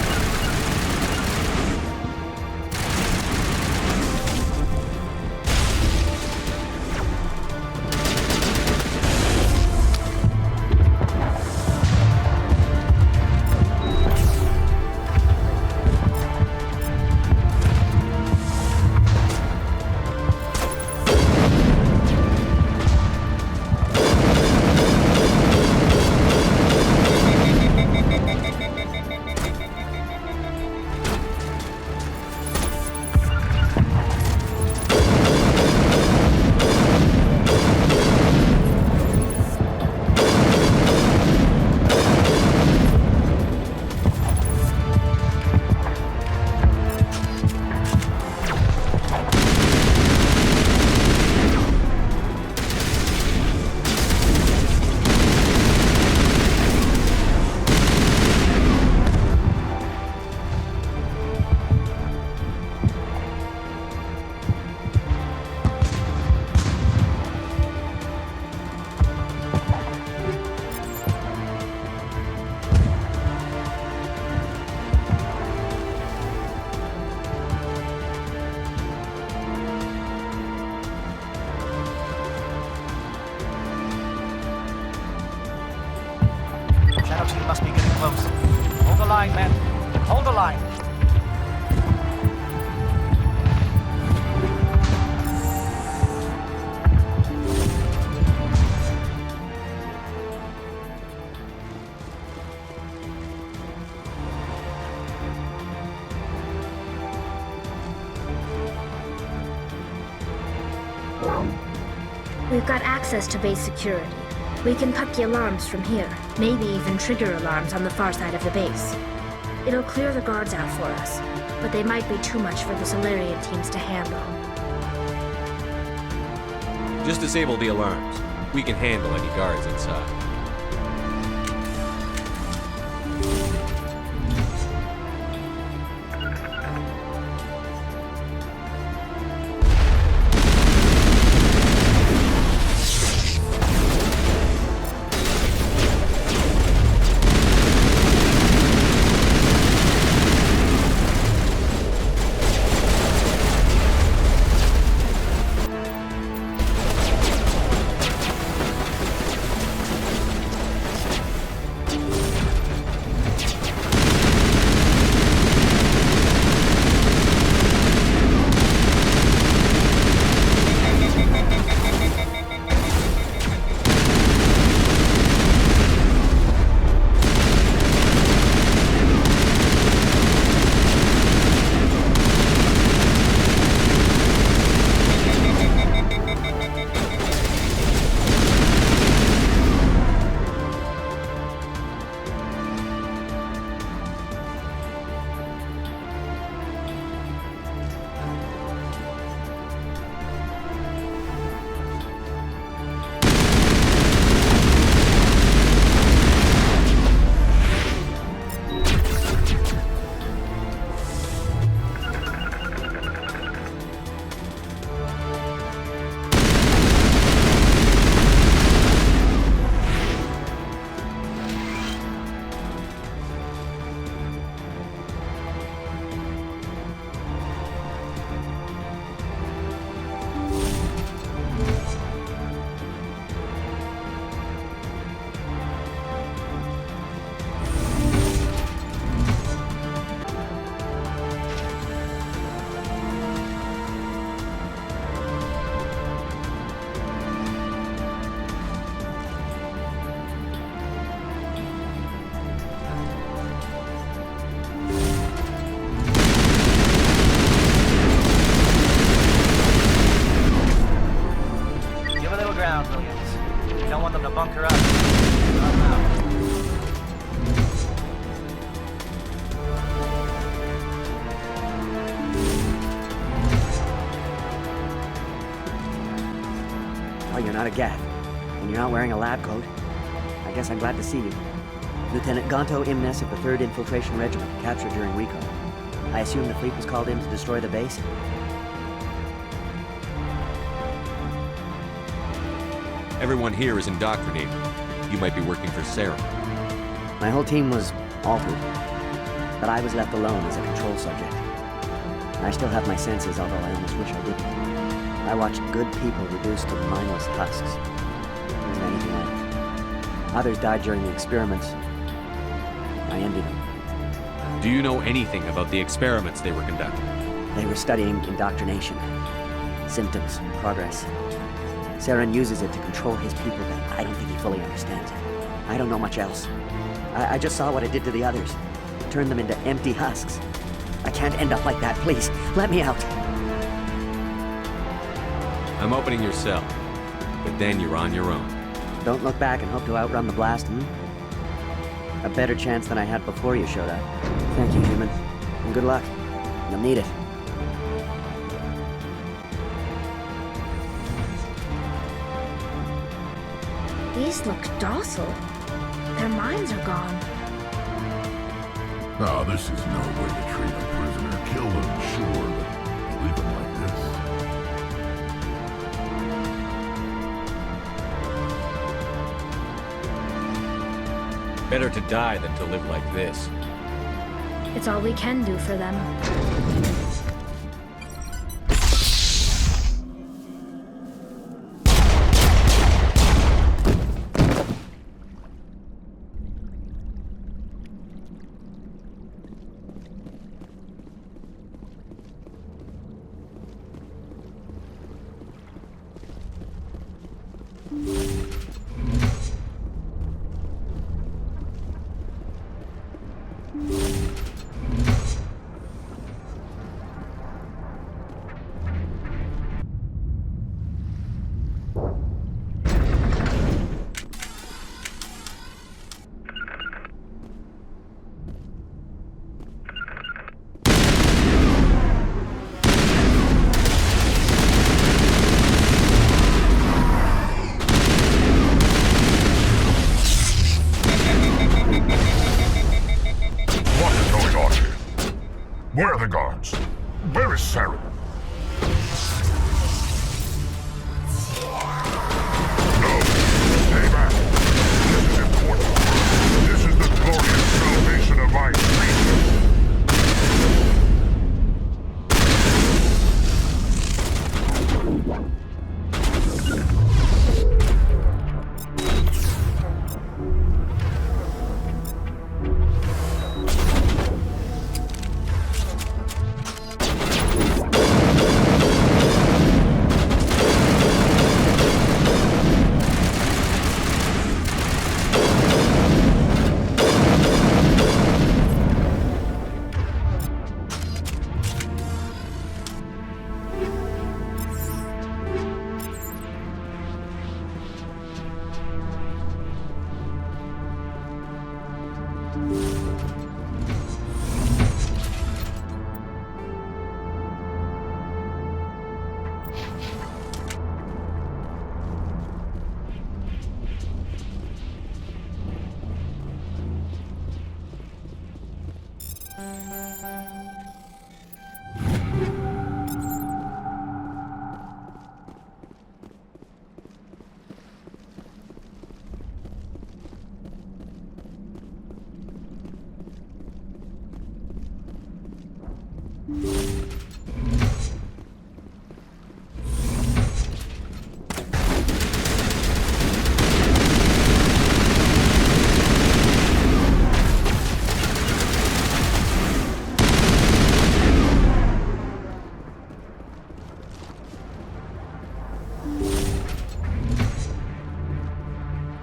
Shadow team must be getting close. Hold the line, men. Hold the line. We've got access to base security. We can put the alarms from here, maybe even trigger alarms on the far side of the base. It'll clear the guards out for us, but they might be too much for the Solarian teams to handle. Just disable the alarms. We can handle any guards inside. bunker up. Not now. Oh, you're not a Gath, and you're not wearing a lab coat. I guess I'm glad to see you. Lieutenant Gonto Imnes of the 3rd Infiltration Regiment, captured during recon. I assume the fleet was called in to destroy the base? Everyone here is indoctrinated. You might be working for Sarah. My whole team was altered. but I was left alone as a control subject. I still have my senses, although I almost wish I didn't. I watched good people reduced to mindless husks. There wasn't anything left. Others died during the experiments. I envied them. Do you know anything about the experiments they were conducting? They were studying indoctrination, symptoms, progress. Saren uses it to control his people, but I don't think he fully understands it. I don't know much else. I just saw what it did to the others. It turned them into empty husks. I can't end up like that, please. Let me out. I'm opening your cell, but then you're on your own. Don't look back and hope to outrun the blast, A better chance than I had before you showed up. Thank you, human. And good luck. You'll need it. These look docile. Their minds are gone. Oh, this is no way to treat a prisoner. Kill them, sure, but leave them like this. Better to die than to live like this. It's all we can do for them. Where are the guards? Where is Saren? No! Stay back! This is important. This is the glorious salvation of my creatures.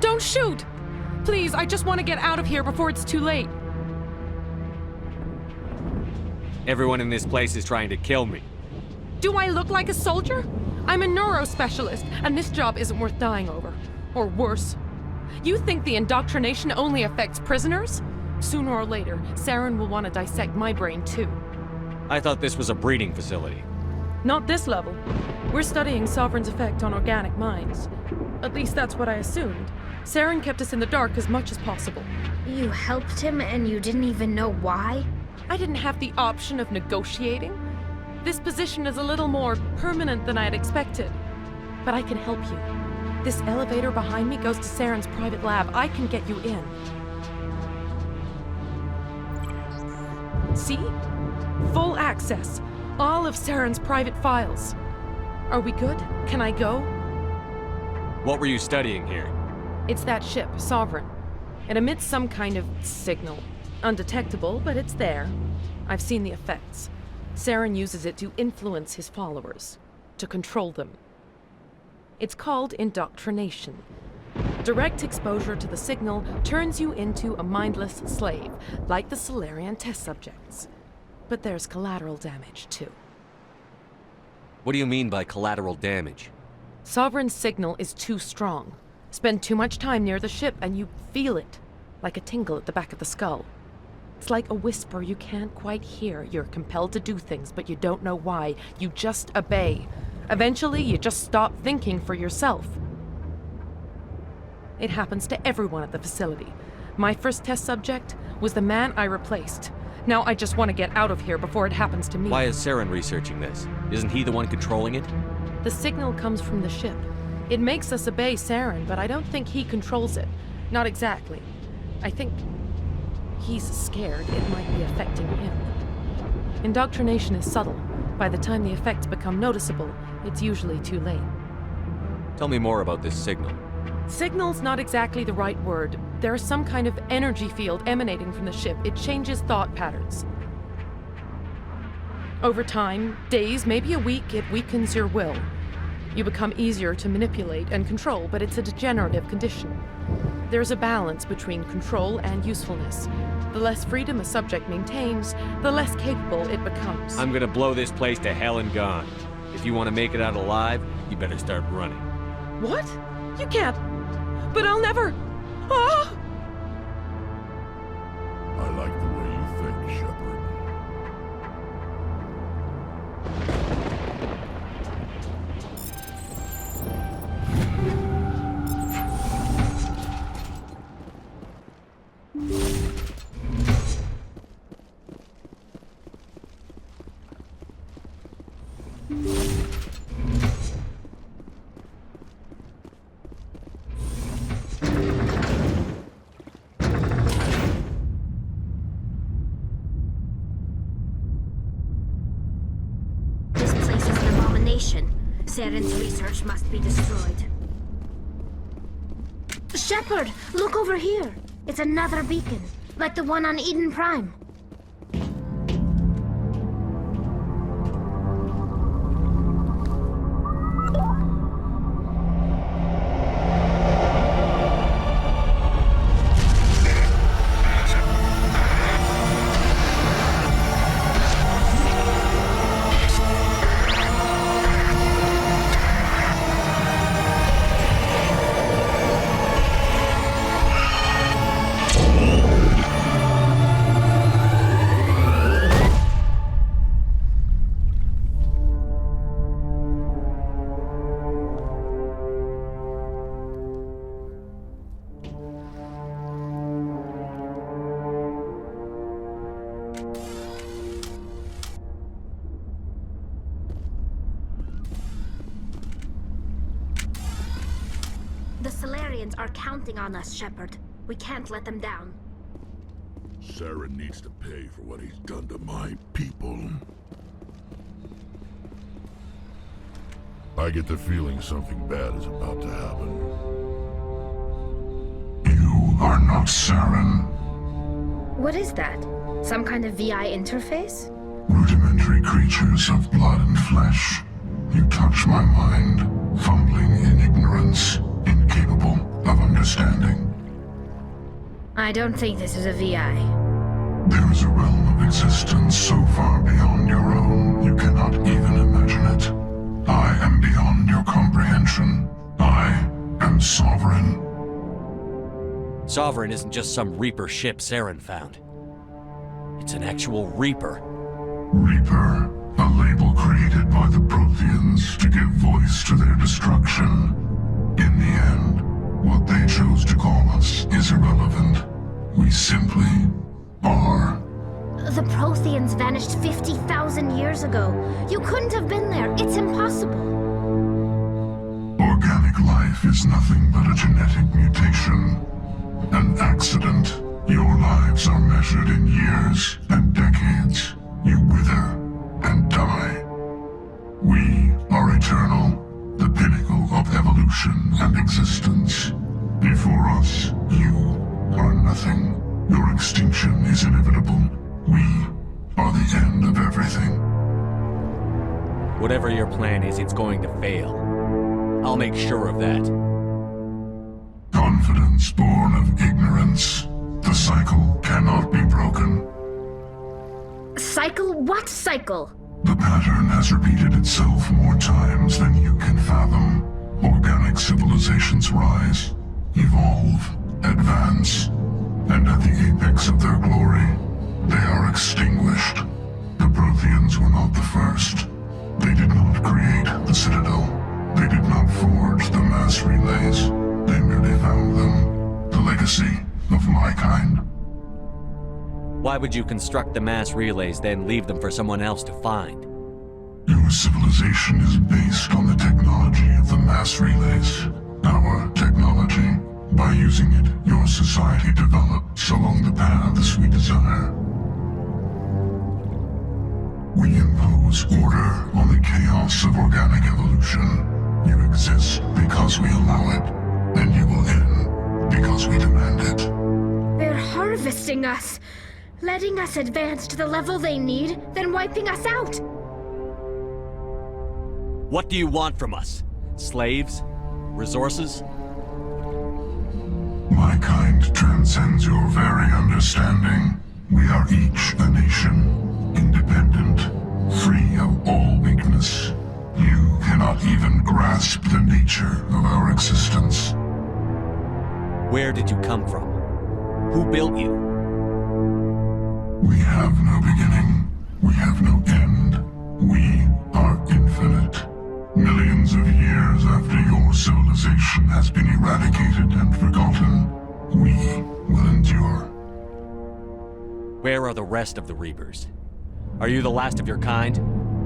Don't shoot! Please, I just want to get out of here before it's too late. Everyone in this place is trying to kill me. Do I look like a soldier? I'm a neurospecialist, and this job isn't worth dying over. Or worse. You think the indoctrination only affects prisoners? Sooner or later, Saren will want to dissect my brain too. I thought this was a breeding facility. Not this level. We're studying Sovereign's effect on organic minds. At least that's what I assumed. Saren kept us in the dark as much as possible. You helped him and you didn't even know why? I didn't have the option of negotiating. This position is a little more permanent than I had expected. But I can help you. This elevator behind me goes to Saren's private lab. I can get you in. See? Full access. All of Saren's private files. Are we good? Can I go? What were you studying here? It's that ship, Sovereign. It emits some kind of signal. Undetectable, but it's there. I've seen the effects. Saren uses it to influence his followers, to control them. It's called indoctrination. Direct exposure to the signal turns you into a mindless slave, like the Salarian test subjects. But there's collateral damage, too. What do you mean by collateral damage? Sovereign's signal is too strong. Spend too much time near the ship and you feel it, like a tingle at the back of the skull. It's like a whisper you can't quite hear. You're compelled to do things, but you don't know why. You just obey. Eventually, you just stop thinking for yourself. It happens to everyone at the facility. My first test subject was the man I replaced. Now I just want to get out of here before it happens to me. Why is Saren researching this? Isn't he the one controlling it? The signal comes from the ship. It makes us obey Saren, but I don't think he controls it. Not exactly. I think he's scared it might be affecting him. Indoctrination is subtle. By the time the effects become noticeable, it's usually too late. Tell me more about this signal. Signal's not exactly the right word. There's some kind of energy field emanating from the ship. It changes thought patterns. Over time, days, maybe a week, it weakens your will. You become easier to manipulate and control, but it's a degenerative condition. There's a balance between control and usefulness. The less freedom a subject maintains, the less capable it becomes. I'm gonna blow this place to hell and gone. If you want to make it out alive, you better start running. What? You can't. But I'll never. Ah! I like the way you think, Shepard. Saren's research must be destroyed. Shepard, look over here. It's another beacon, like the one on Eden Prime. The Salarians are counting on us, Shepard. We can't let them down. Saren needs to pay for what he's done to my people. I get the feeling something bad is about to happen. You are not Saren. What is that? Some kind of VI interface? Rudimentary creatures of blood and flesh. You touch my mind, fumbling in ignorance, incapable of understanding. I don't think this is a VI. There is a realm of existence so far beyond your own, you cannot even imagine it. I am beyond your comprehension. I am Sovereign. Sovereign isn't just some Reaper ship Saren found. It's an actual Reaper. Reaper, a label created by the Protheans to give voice to their destruction. In the end, what they chose to call us is irrelevant. We simply are. The Protheans vanished 50,000 years ago. You couldn't have been there. It's impossible. Organic life is nothing but a genetic mutation. An accident. Your lives are measured in years and decades. and existence. Before us, you are nothing. Your extinction is inevitable. We are the end of everything. Whatever your plan is, it's going to fail. I'll make sure of that. Confidence born of ignorance. The cycle cannot be broken. Cycle? What cycle? The pattern has repeated itself more times than you can fathom. Organic civilizations rise, evolve, advance, and at the apex of their glory, they are extinguished. The Protheans were not the first. They did not create the Citadel. They did not forge the mass relays. They merely found them. The legacy of my kind. Why would you construct the mass relays, then leave them for someone else to find? Your civilization is based on the technology of the mass relays. Our technology. By using it, your society develops along the paths we desire. We impose order on the chaos of organic evolution. You exist because we allow it, and you will end because we demand it. They're harvesting us, letting us advance to the level they need, then wiping us out. What do you want from us? Slaves? Resources? My kind transcends your very understanding. We are each a nation, independent, free of all weakness. You cannot even grasp the nature of our existence. Where did you come from? Who built you? We have no beginning. We have no end. We are infinite. Millions of years after your civilization has been eradicated and forgotten, we will endure. Where are the rest of the Reapers? Are you the last of your kind?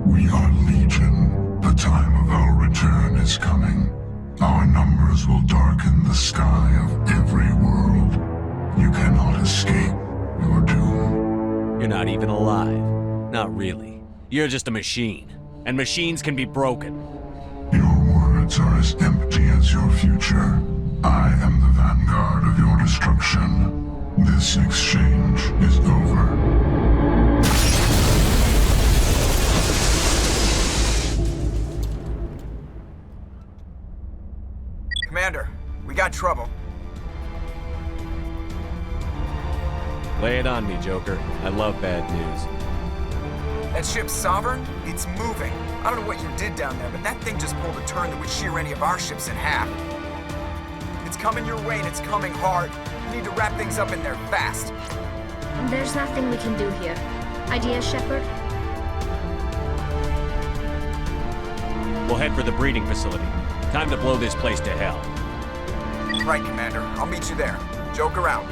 We are legion. The time of our return is coming. Our numbers will darken the sky of every world. You cannot escape your doom. You're not even alive. Not really. You're just a machine. And machines can be broken. Your words are as empty as your future. I am the vanguard of your destruction. This exchange is over. Commander, we got trouble. Lay it on me, Joker. I love bad news. That ship's Sovereign? It's moving. I don't know what you did down there, but that thing just pulled a turn that would shear any of our ships in half. It's coming your way and it's coming hard. You need to wrap things up in there fast. There's nothing we can do here. Ideas, Shepard? We'll head for the breeding facility. Time to blow this place to hell. Right, Commander. I'll meet you there. Joker out.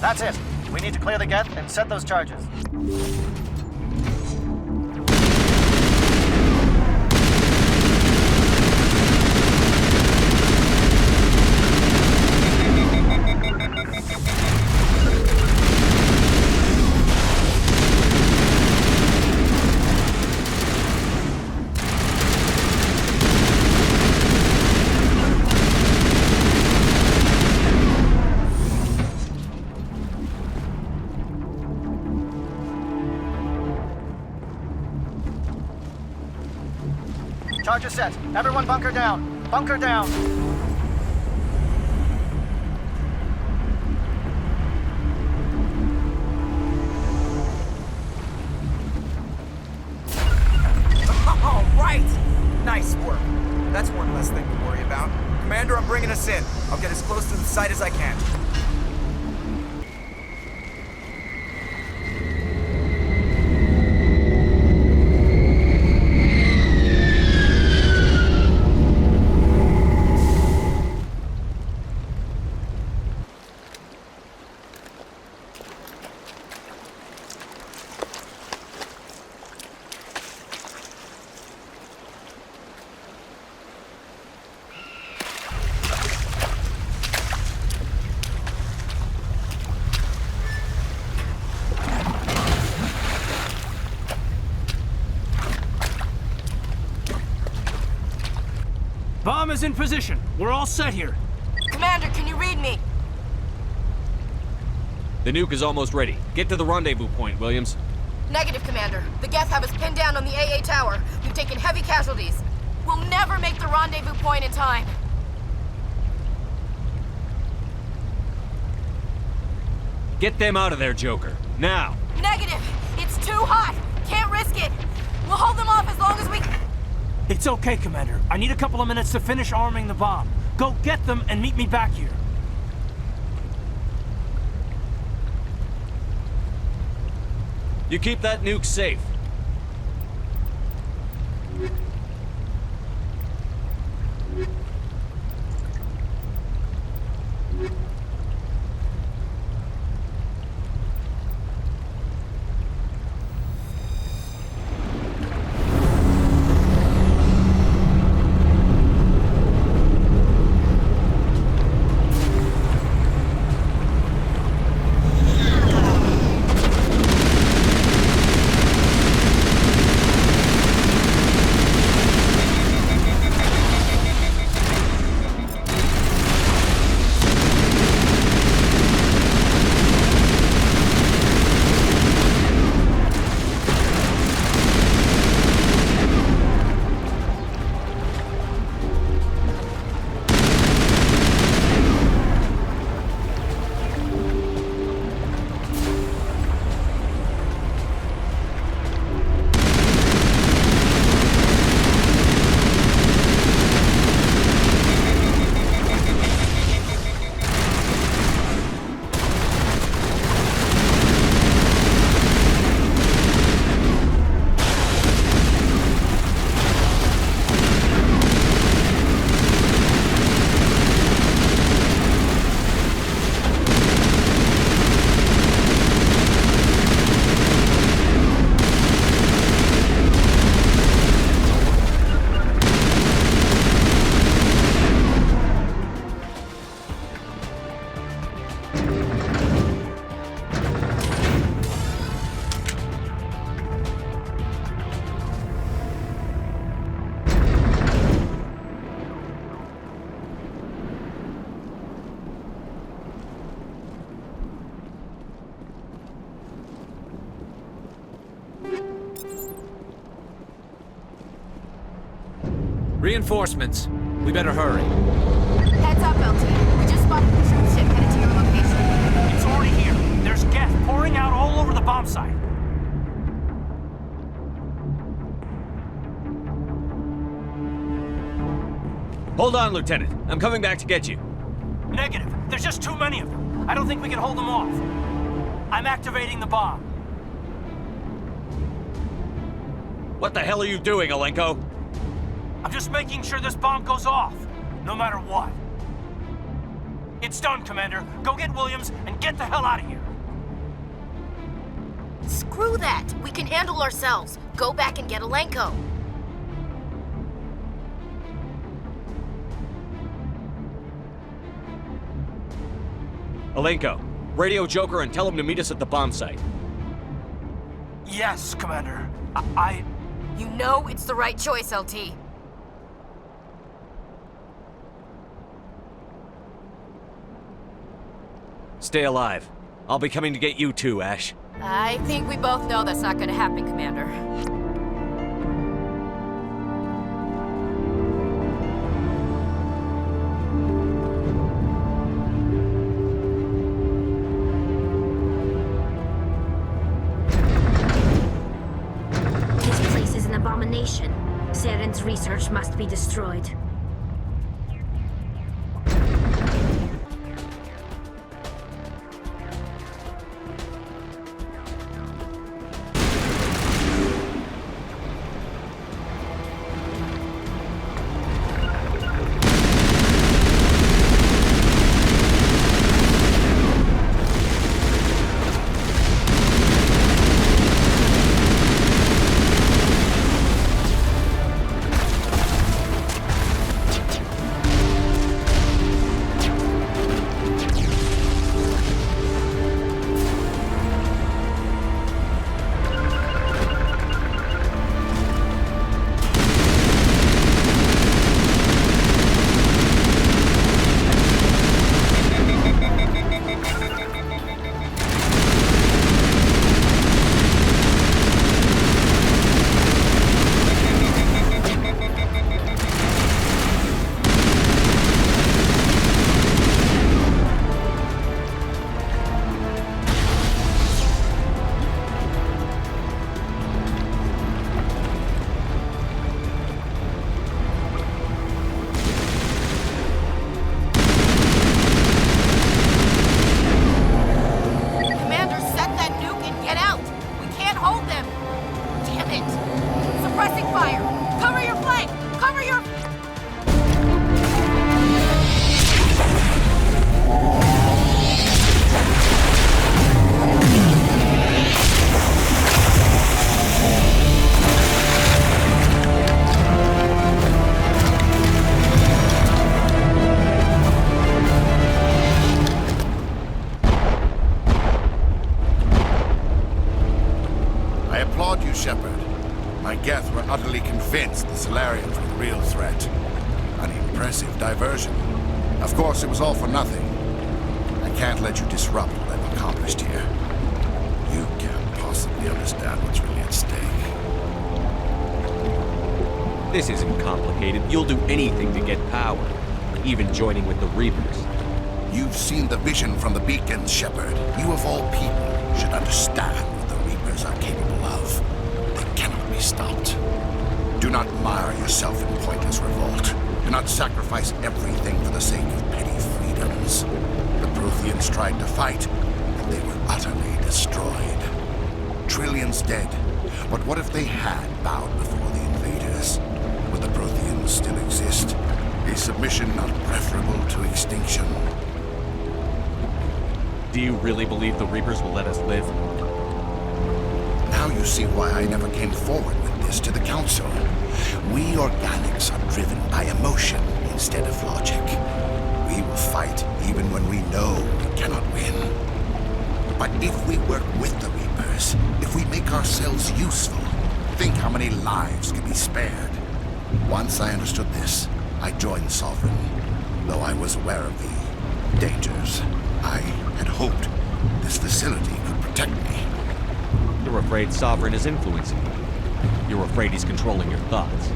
That's it. We need to clear the gate and set those charges. Charges set. Everyone bunker down. Bunker down. All right! Nice work. That's one less thing to worry about. Commander, I'm bringing us in. I'll get as close to the site as I can. Bomb is in position. We're all set here. Commander, can you read me? The nuke is almost ready. Get to the rendezvous point, Williams. Negative, Commander. The Geth have us pinned down on the AA tower. We've taken heavy casualties. We'll never make the rendezvous point in time. Get them out of there, Joker. Now! Negative! It's too hot! Can't risk it! We'll hold them off as long as we... It's okay, Commander. I need a couple of minutes to finish arming the bomb. Go get them and meet me back here. You keep that nuke safe. Reinforcements. We better hurry. Heads up, LT. We just spotted the troop ship headed to your location. It's already here. There's Geth pouring out all over the bomb site. Hold Hold on, Lieutenant. I'm coming back to get you. Negative. There's just too many of them. I don't think we can hold them off. I'm activating the bomb. What the hell are you doing, Alenko? I'm just making sure this bomb goes off, no matter what. It's done, Commander. Go get Williams and get the hell out of here. Screw that! We can handle ourselves. Go back and get Alenko. Alenko, radio Joker and tell him to meet us at the bomb site. Yes, Commander. You know it's the right choice, LT. Stay alive. I'll be coming to get you too, Ash. I think we both know that's not gonna happen, Commander. This place is an abomination. Saren's research must be destroyed. Of course, it was all for nothing. I can't let you disrupt what I've accomplished here. You can't possibly understand what's really at stake. This isn't complicated. You'll do anything to get power, even joining with the Reapers. You've seen the vision from the beacons, Shepard. You of all people should understand what the Reapers are capable of. They cannot be stopped. Do not mire yourself in pointless revolt. Do not sacrifice everything for the sake of petty freedoms. The Protheans tried to fight, and they were utterly destroyed. Trillions dead. But what if they had bowed before the invaders? Would the Protheans still exist? Is submission not preferable to extinction? Do you really believe the Reapers will let us live? Now you see why I never came forward with this to the Council. We organics are driven by emotion instead of logic. We will fight even when we know we cannot win. But if we work with the Reapers, if we make ourselves useful, think how many lives could be spared. Once I understood this, I joined Sovereign, though I was aware of the dangers. I had hoped this facility could protect me. You're afraid Sovereign is influencing you. You're afraid he's controlling your thoughts.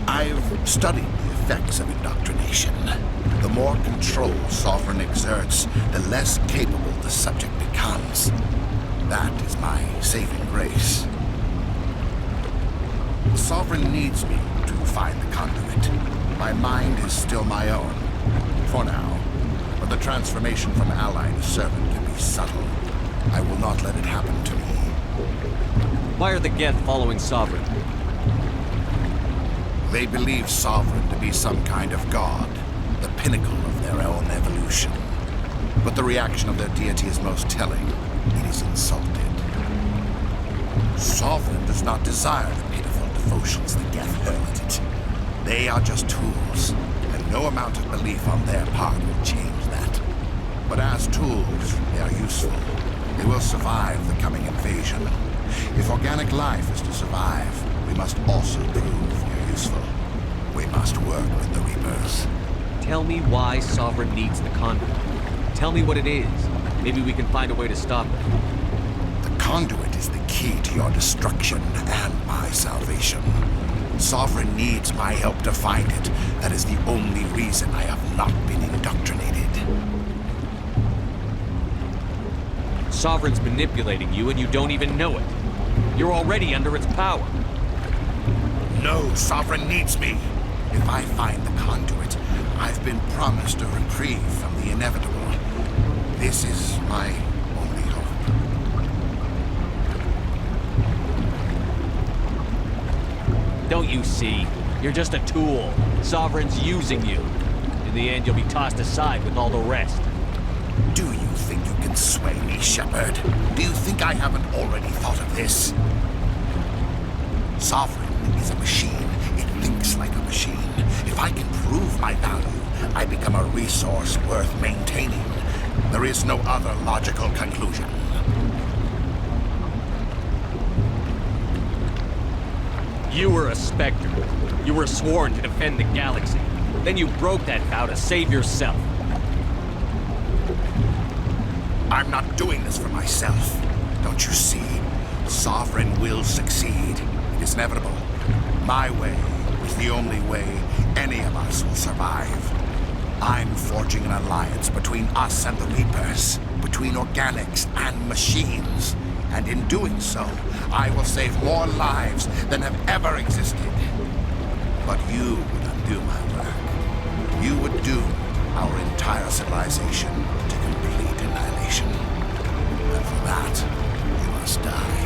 I've studied the effects of indoctrination. The more control Sovereign exerts, the less capable the subject becomes. That is my saving grace. Sovereign needs me to find the conduit. My mind is still my own. For now. But the transformation from ally to servant can be subtle. I will not let it happen to me. Why are the Geth following Sovereign? They believe Sovereign to be some kind of god, the pinnacle of their own evolution. But the reaction of their deity is most telling. It is insulted. Sovereign does not desire the pitiful devotions the Geth hurl at it. They are just tools, and no amount of belief on their part will change that. But as tools, they are useful. They will survive the coming invasion. If organic life is to survive, we must also prove they're useful. We must work with the Reapers. Tell me why Sovereign needs the conduit. Tell me what it is. Maybe we can find a way to stop it. The conduit is the key to your destruction and my salvation. Sovereign needs my help to find it. That is the only reason I have not been indoctrinated. Sovereign's manipulating you and you don't even know it. You're already under its power. No, Sovereign needs me. If I find the conduit, I've been promised a reprieve from the inevitable. This is my only hope. Don't you see? You're just a tool. Sovereign's using you. In the end, you'll be tossed aside with all the rest. Do you think you can sway me, Shepard? Do you think I haven't already thought of this? Sovereign is a machine. It thinks like a machine. If I can prove my value, I become a resource worth maintaining. There is no other logical conclusion. You were a Spectre. You were sworn to defend the galaxy. Then you broke that vow to save yourself. I'm not doing this for myself. Don't you see? Sovereign will succeed. It is inevitable. My way is the only way any of us will survive. I'm forging an alliance between us and the Reapers, between organics and machines. And in doing so, I will save more lives than have ever existed. But you would undo my work. You would doom our entire civilization to complete annihilation. And for that, you must die.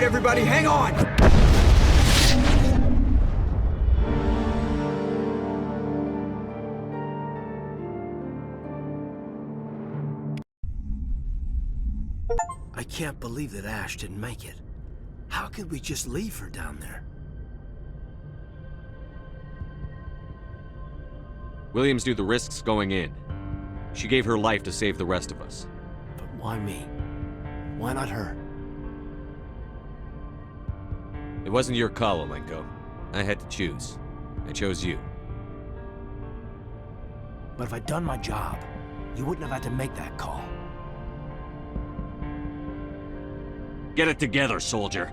Everybody, hang on! I can't believe that Ash didn't make it. How could we just leave her down there? Williams knew the risks going in. She gave her life to save the rest of us. But why me? Why not her? It wasn't your call, Alenko. I had to choose. I chose you. But if I'd done my job, you wouldn't have had to make that call. Get it together, soldier.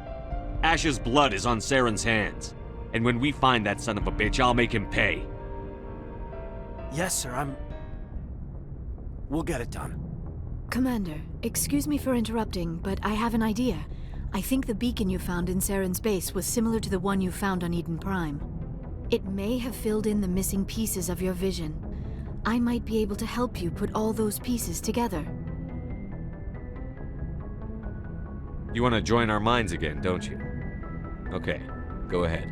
Ash's blood is on Saren's hands. And when we find that son of a bitch, I'll make him pay. Yes, sir, We'll get it done. Commander, excuse me for interrupting, but I have an idea. I think the beacon you found in Saren's base was similar to the one you found on Eden Prime. It may have filled in the missing pieces of your vision. I might be able to help you put all those pieces together. You want to join our minds again, don't you? Okay, go ahead.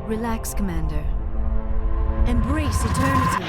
Relax, Commander. Embrace eternity.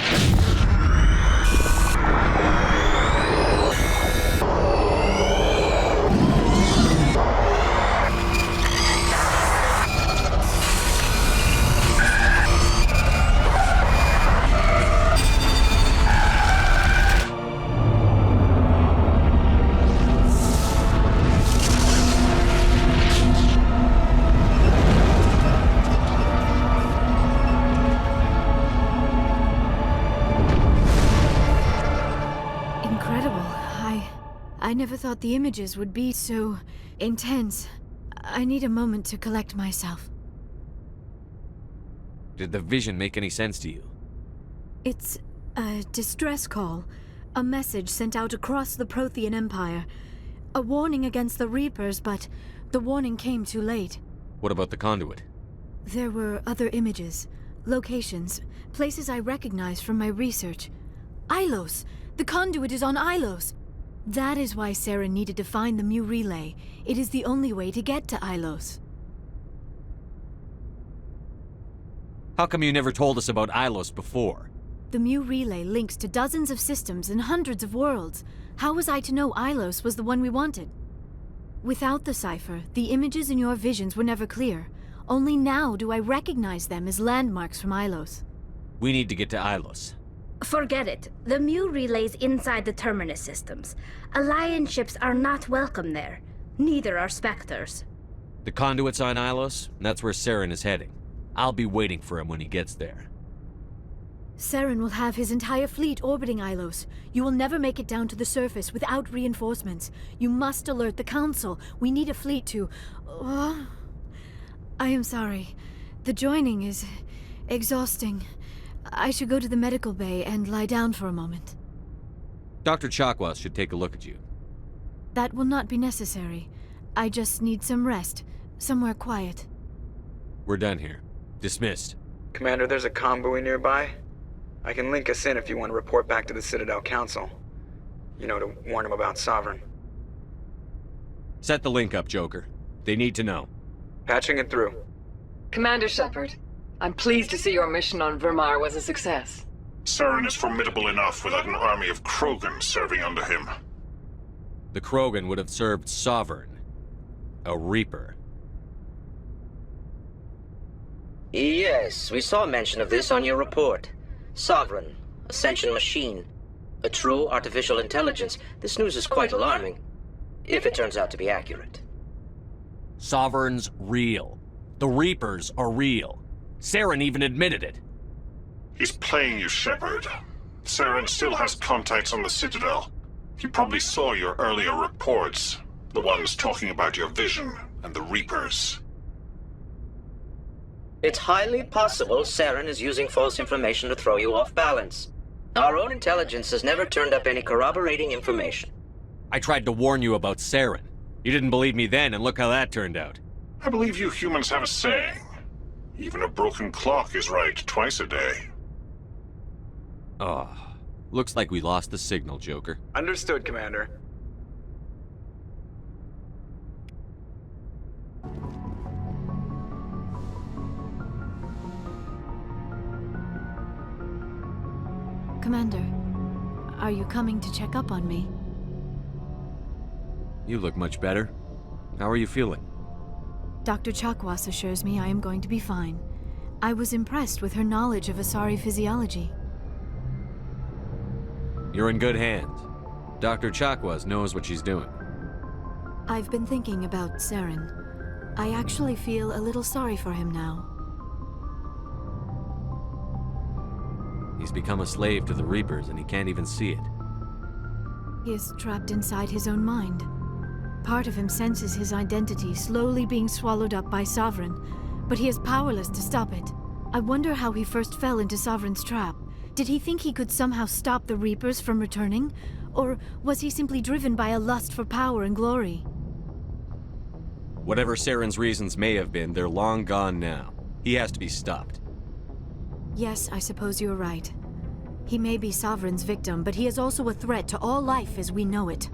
I never thought the images would be so intense. I need a moment to collect myself. Did the vision make any sense to you? It's a distress call. A message sent out across the Prothean Empire. A warning against the Reapers, but the warning came too late. What about the conduit? There were other images, locations, places I recognized from my research. Ilos! The conduit is on Ilos! That is why Saren needed to find the Mu Relay. It is the only way to get to Ilos. How come you never told us about Ilos before? The Mu Relay links to dozens of systems and hundreds of worlds. How was I to know Ilos was the one we wanted? Without the cipher, the images in your visions were never clear. Only now do I recognize them as landmarks from Ilos. We need to get to Ilos. Forget it. The Mu Relay's inside the Terminus systems. Alliance ships are not welcome there. Neither are Spectres. The conduit's on Ilos, and that's where Saren is heading. I'll be waiting for him when he gets there. Saren will have his entire fleet orbiting Ilos. You will never make it down to the surface without reinforcements. You must alert the Council. We need a fleet to... I am sorry. The joining is exhausting. I should go to the medical bay and lie down for a moment. Dr. Chakwas should take a look at you. That will not be necessary. I just need some rest. Somewhere quiet. We're done here. Dismissed. Commander, there's a convoy nearby. I can link us in if you want to report back to the Citadel Council. You know, to warn them about Sovereign. Set the link up, Joker. They need to know. Patching it through. Commander Shepard, I'm pleased to see your mission on Vermar was a success. Saren is formidable enough without an army of Krogan serving under him. The Krogan would have served Sovereign. A Reaper. Yes, we saw mention of this on your report. Sovereign, Ascension machine, a true artificial intelligence. This news is quite alarming, if it turns out to be accurate. Sovereign's real. The Reapers are real. Saren even admitted it. He's playing you, Shepard. Saren still has contacts on the Citadel. He probably saw your earlier reports. The ones talking about your vision and the Reapers. It's highly possible Saren is using false information to throw you off balance. Our own intelligence has never turned up any corroborating information. I tried to warn you about Saren. You didn't believe me then, and look how that turned out. I believe you humans have a saying. Even a broken clock is right twice a day. Oh, looks like we lost the signal, Joker. Understood, Commander. Commander, are you coming to check up on me? You look much better. How are you feeling? Dr. Chakwas assures me I am going to be fine. I was impressed with her knowledge of Asari physiology. You're in good hands. Dr. Chakwas knows what she's doing. I've been thinking about Saren. I actually feel a little sorry for him now. He's become a slave to the Reapers, and he can't even see it. He is trapped inside his own mind. Part of him senses his identity slowly being swallowed up by Sovereign, but he is powerless to stop it. I wonder how he first fell into Sovereign's trap. Did he think he could somehow stop the Reapers from returning? Or was he simply driven by a lust for power and glory? Whatever Saren's reasons may have been, they're long gone now. He has to be stopped. Yes, I suppose you're right. He may be Sovereign's victim, but he is also a threat to all life as we know it.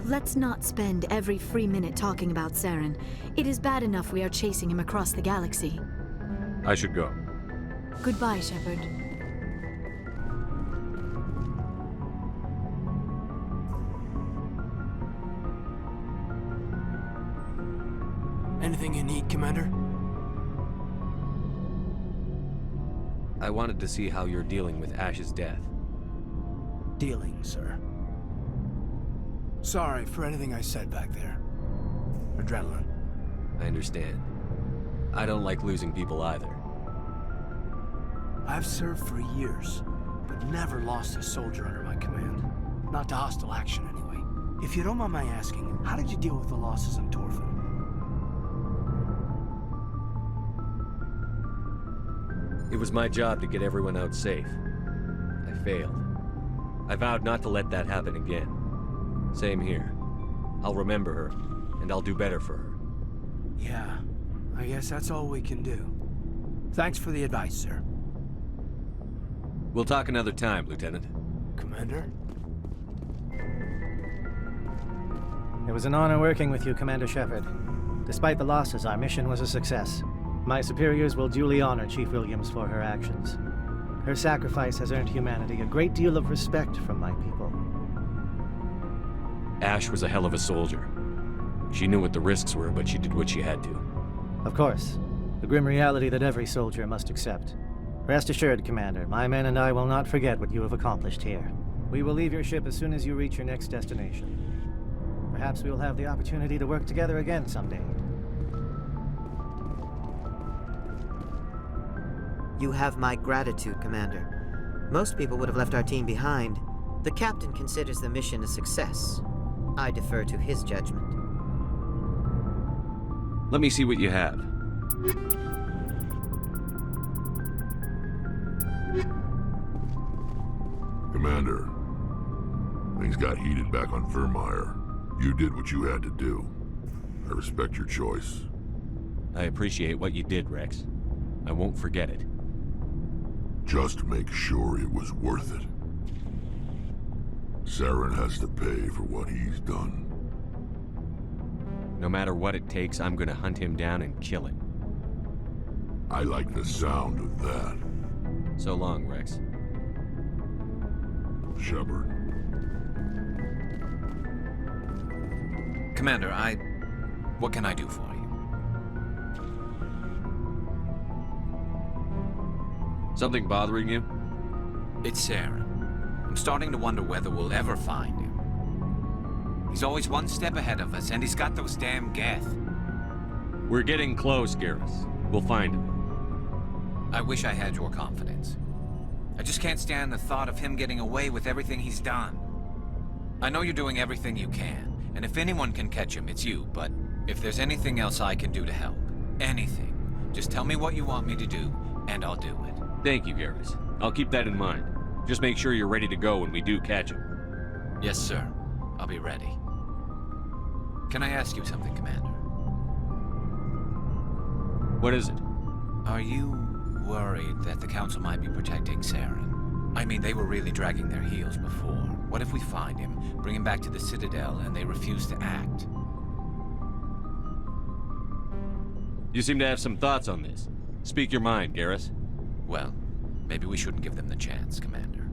Let's not spend every free minute talking about Saren. It is bad enough we are chasing him across the galaxy. I should go. Goodbye, Shepard. Anything you need, Commander? I wanted to see how you're dealing with Ash's death. Dealing, sir. Sorry for anything I said back there. Adrenaline. I understand. I don't like losing people either. I've served for years, but never lost a soldier under my command. Not to hostile action, anyway. If you don't mind my asking, how did you deal with the losses on Torfin? It was my job to get everyone out safe. I failed. I vowed not to let that happen again. Same here. I'll remember her, and I'll do better for her. Yeah, I guess that's all we can do. Thanks for the advice, sir. We'll talk another time, Lieutenant. Commander? It was an honor working with you, Commander Shepard. Despite the losses, our mission was a success. My superiors will duly honor Chief Williams for her actions. Her sacrifice has earned humanity a great deal of respect from my people. Ash was a hell of a soldier. She knew what the risks were, but she did what she had to. Of course. The grim reality that every soldier must accept. Rest assured, Commander, my men and I will not forget what you have accomplished here. We will leave your ship as soon as you reach your next destination. Perhaps we will have the opportunity to work together again someday. You have my gratitude, Commander. Most people would have left our team behind. The captain considers the mission a success. I defer to his judgment. Let me see what you have. Commander, things got heated back on Vermeer. You did what you had to do. I respect your choice. I appreciate what you did, Rex. I won't forget it. Just make sure it was worth it. Saren has to pay for what he's done. No matter what it takes, I'm gonna hunt him down and kill him. I like the sound of that. So long, Rex. Shepard. Commander, what can I do for you? Something bothering you? It's Saren. I'm starting to wonder whether we'll ever find him. He's always one step ahead of us, and he's got those damn Geth. We're getting close, Garrus. We'll find him. I wish I had your confidence. I just can't stand the thought of him getting away with everything he's done. I know you're doing everything you can, and if anyone can catch him, it's you, but if there's anything else I can do to help, anything, just tell me what you want me to do, and I'll do it. Thank you, Garrus. I'll keep that in mind. Just make sure you're ready to go when we do catch him. Yes, sir. I'll be ready. Can I ask you something, Commander? What is it? Are you worried that the Council might be protecting Saren? I mean, they were really dragging their heels before. What if we find him, bring him back to the Citadel, and they refuse to act? You seem to have some thoughts on this. Speak your mind, Garrus. Well, maybe we shouldn't give them the chance, Commander.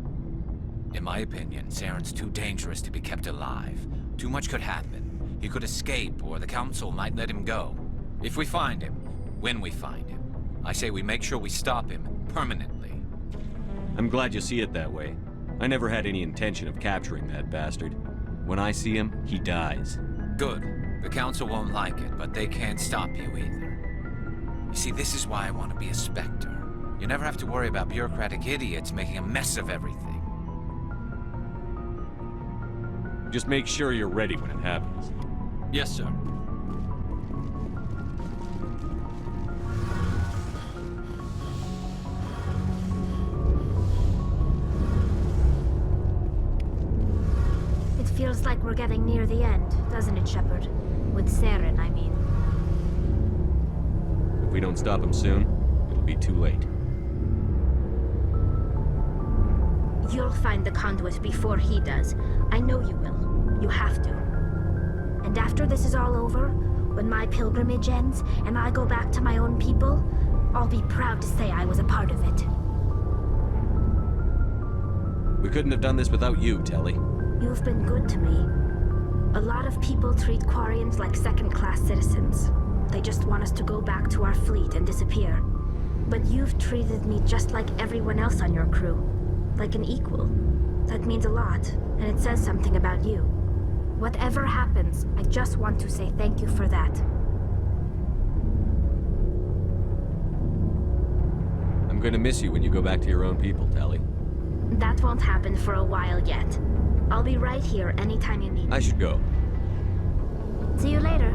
In my opinion, Saren's too dangerous to be kept alive. Too much could happen. He could escape, or the Council might let him go. If we find him, when we find him, I say we make sure we stop him permanently. I'm glad you see it that way. I never had any intention of capturing that bastard. When I see him, he dies. Good. The Council won't like it, but they can't stop you either. You see, this is why I want to be a Spectre. You never have to worry about bureaucratic idiots making a mess of everything. Just make sure you're ready when it happens. Yes, sir. It feels like we're getting near the end, doesn't it, Shepard? With Saren, I mean. If we don't stop him soon, it'll be too late. You'll find the conduit before he does. I know you will. You have to. And after this is all over, when my pilgrimage ends and I go back to my own people, I'll be proud to say I was a part of it. We couldn't have done this without you, Telly. You've been good to me. A lot of people treat Quarians like second-class citizens. They just want us to go back to our fleet and disappear. But you've treated me just like everyone else on your crew. Like an equal. That means a lot, and it says something about you. Whatever happens, I just want to say thank you for that. I'm gonna miss you when you go back to your own people, Telly. That won't happen for a while yet. I'll be right here anytime you need me. I should go. See you later.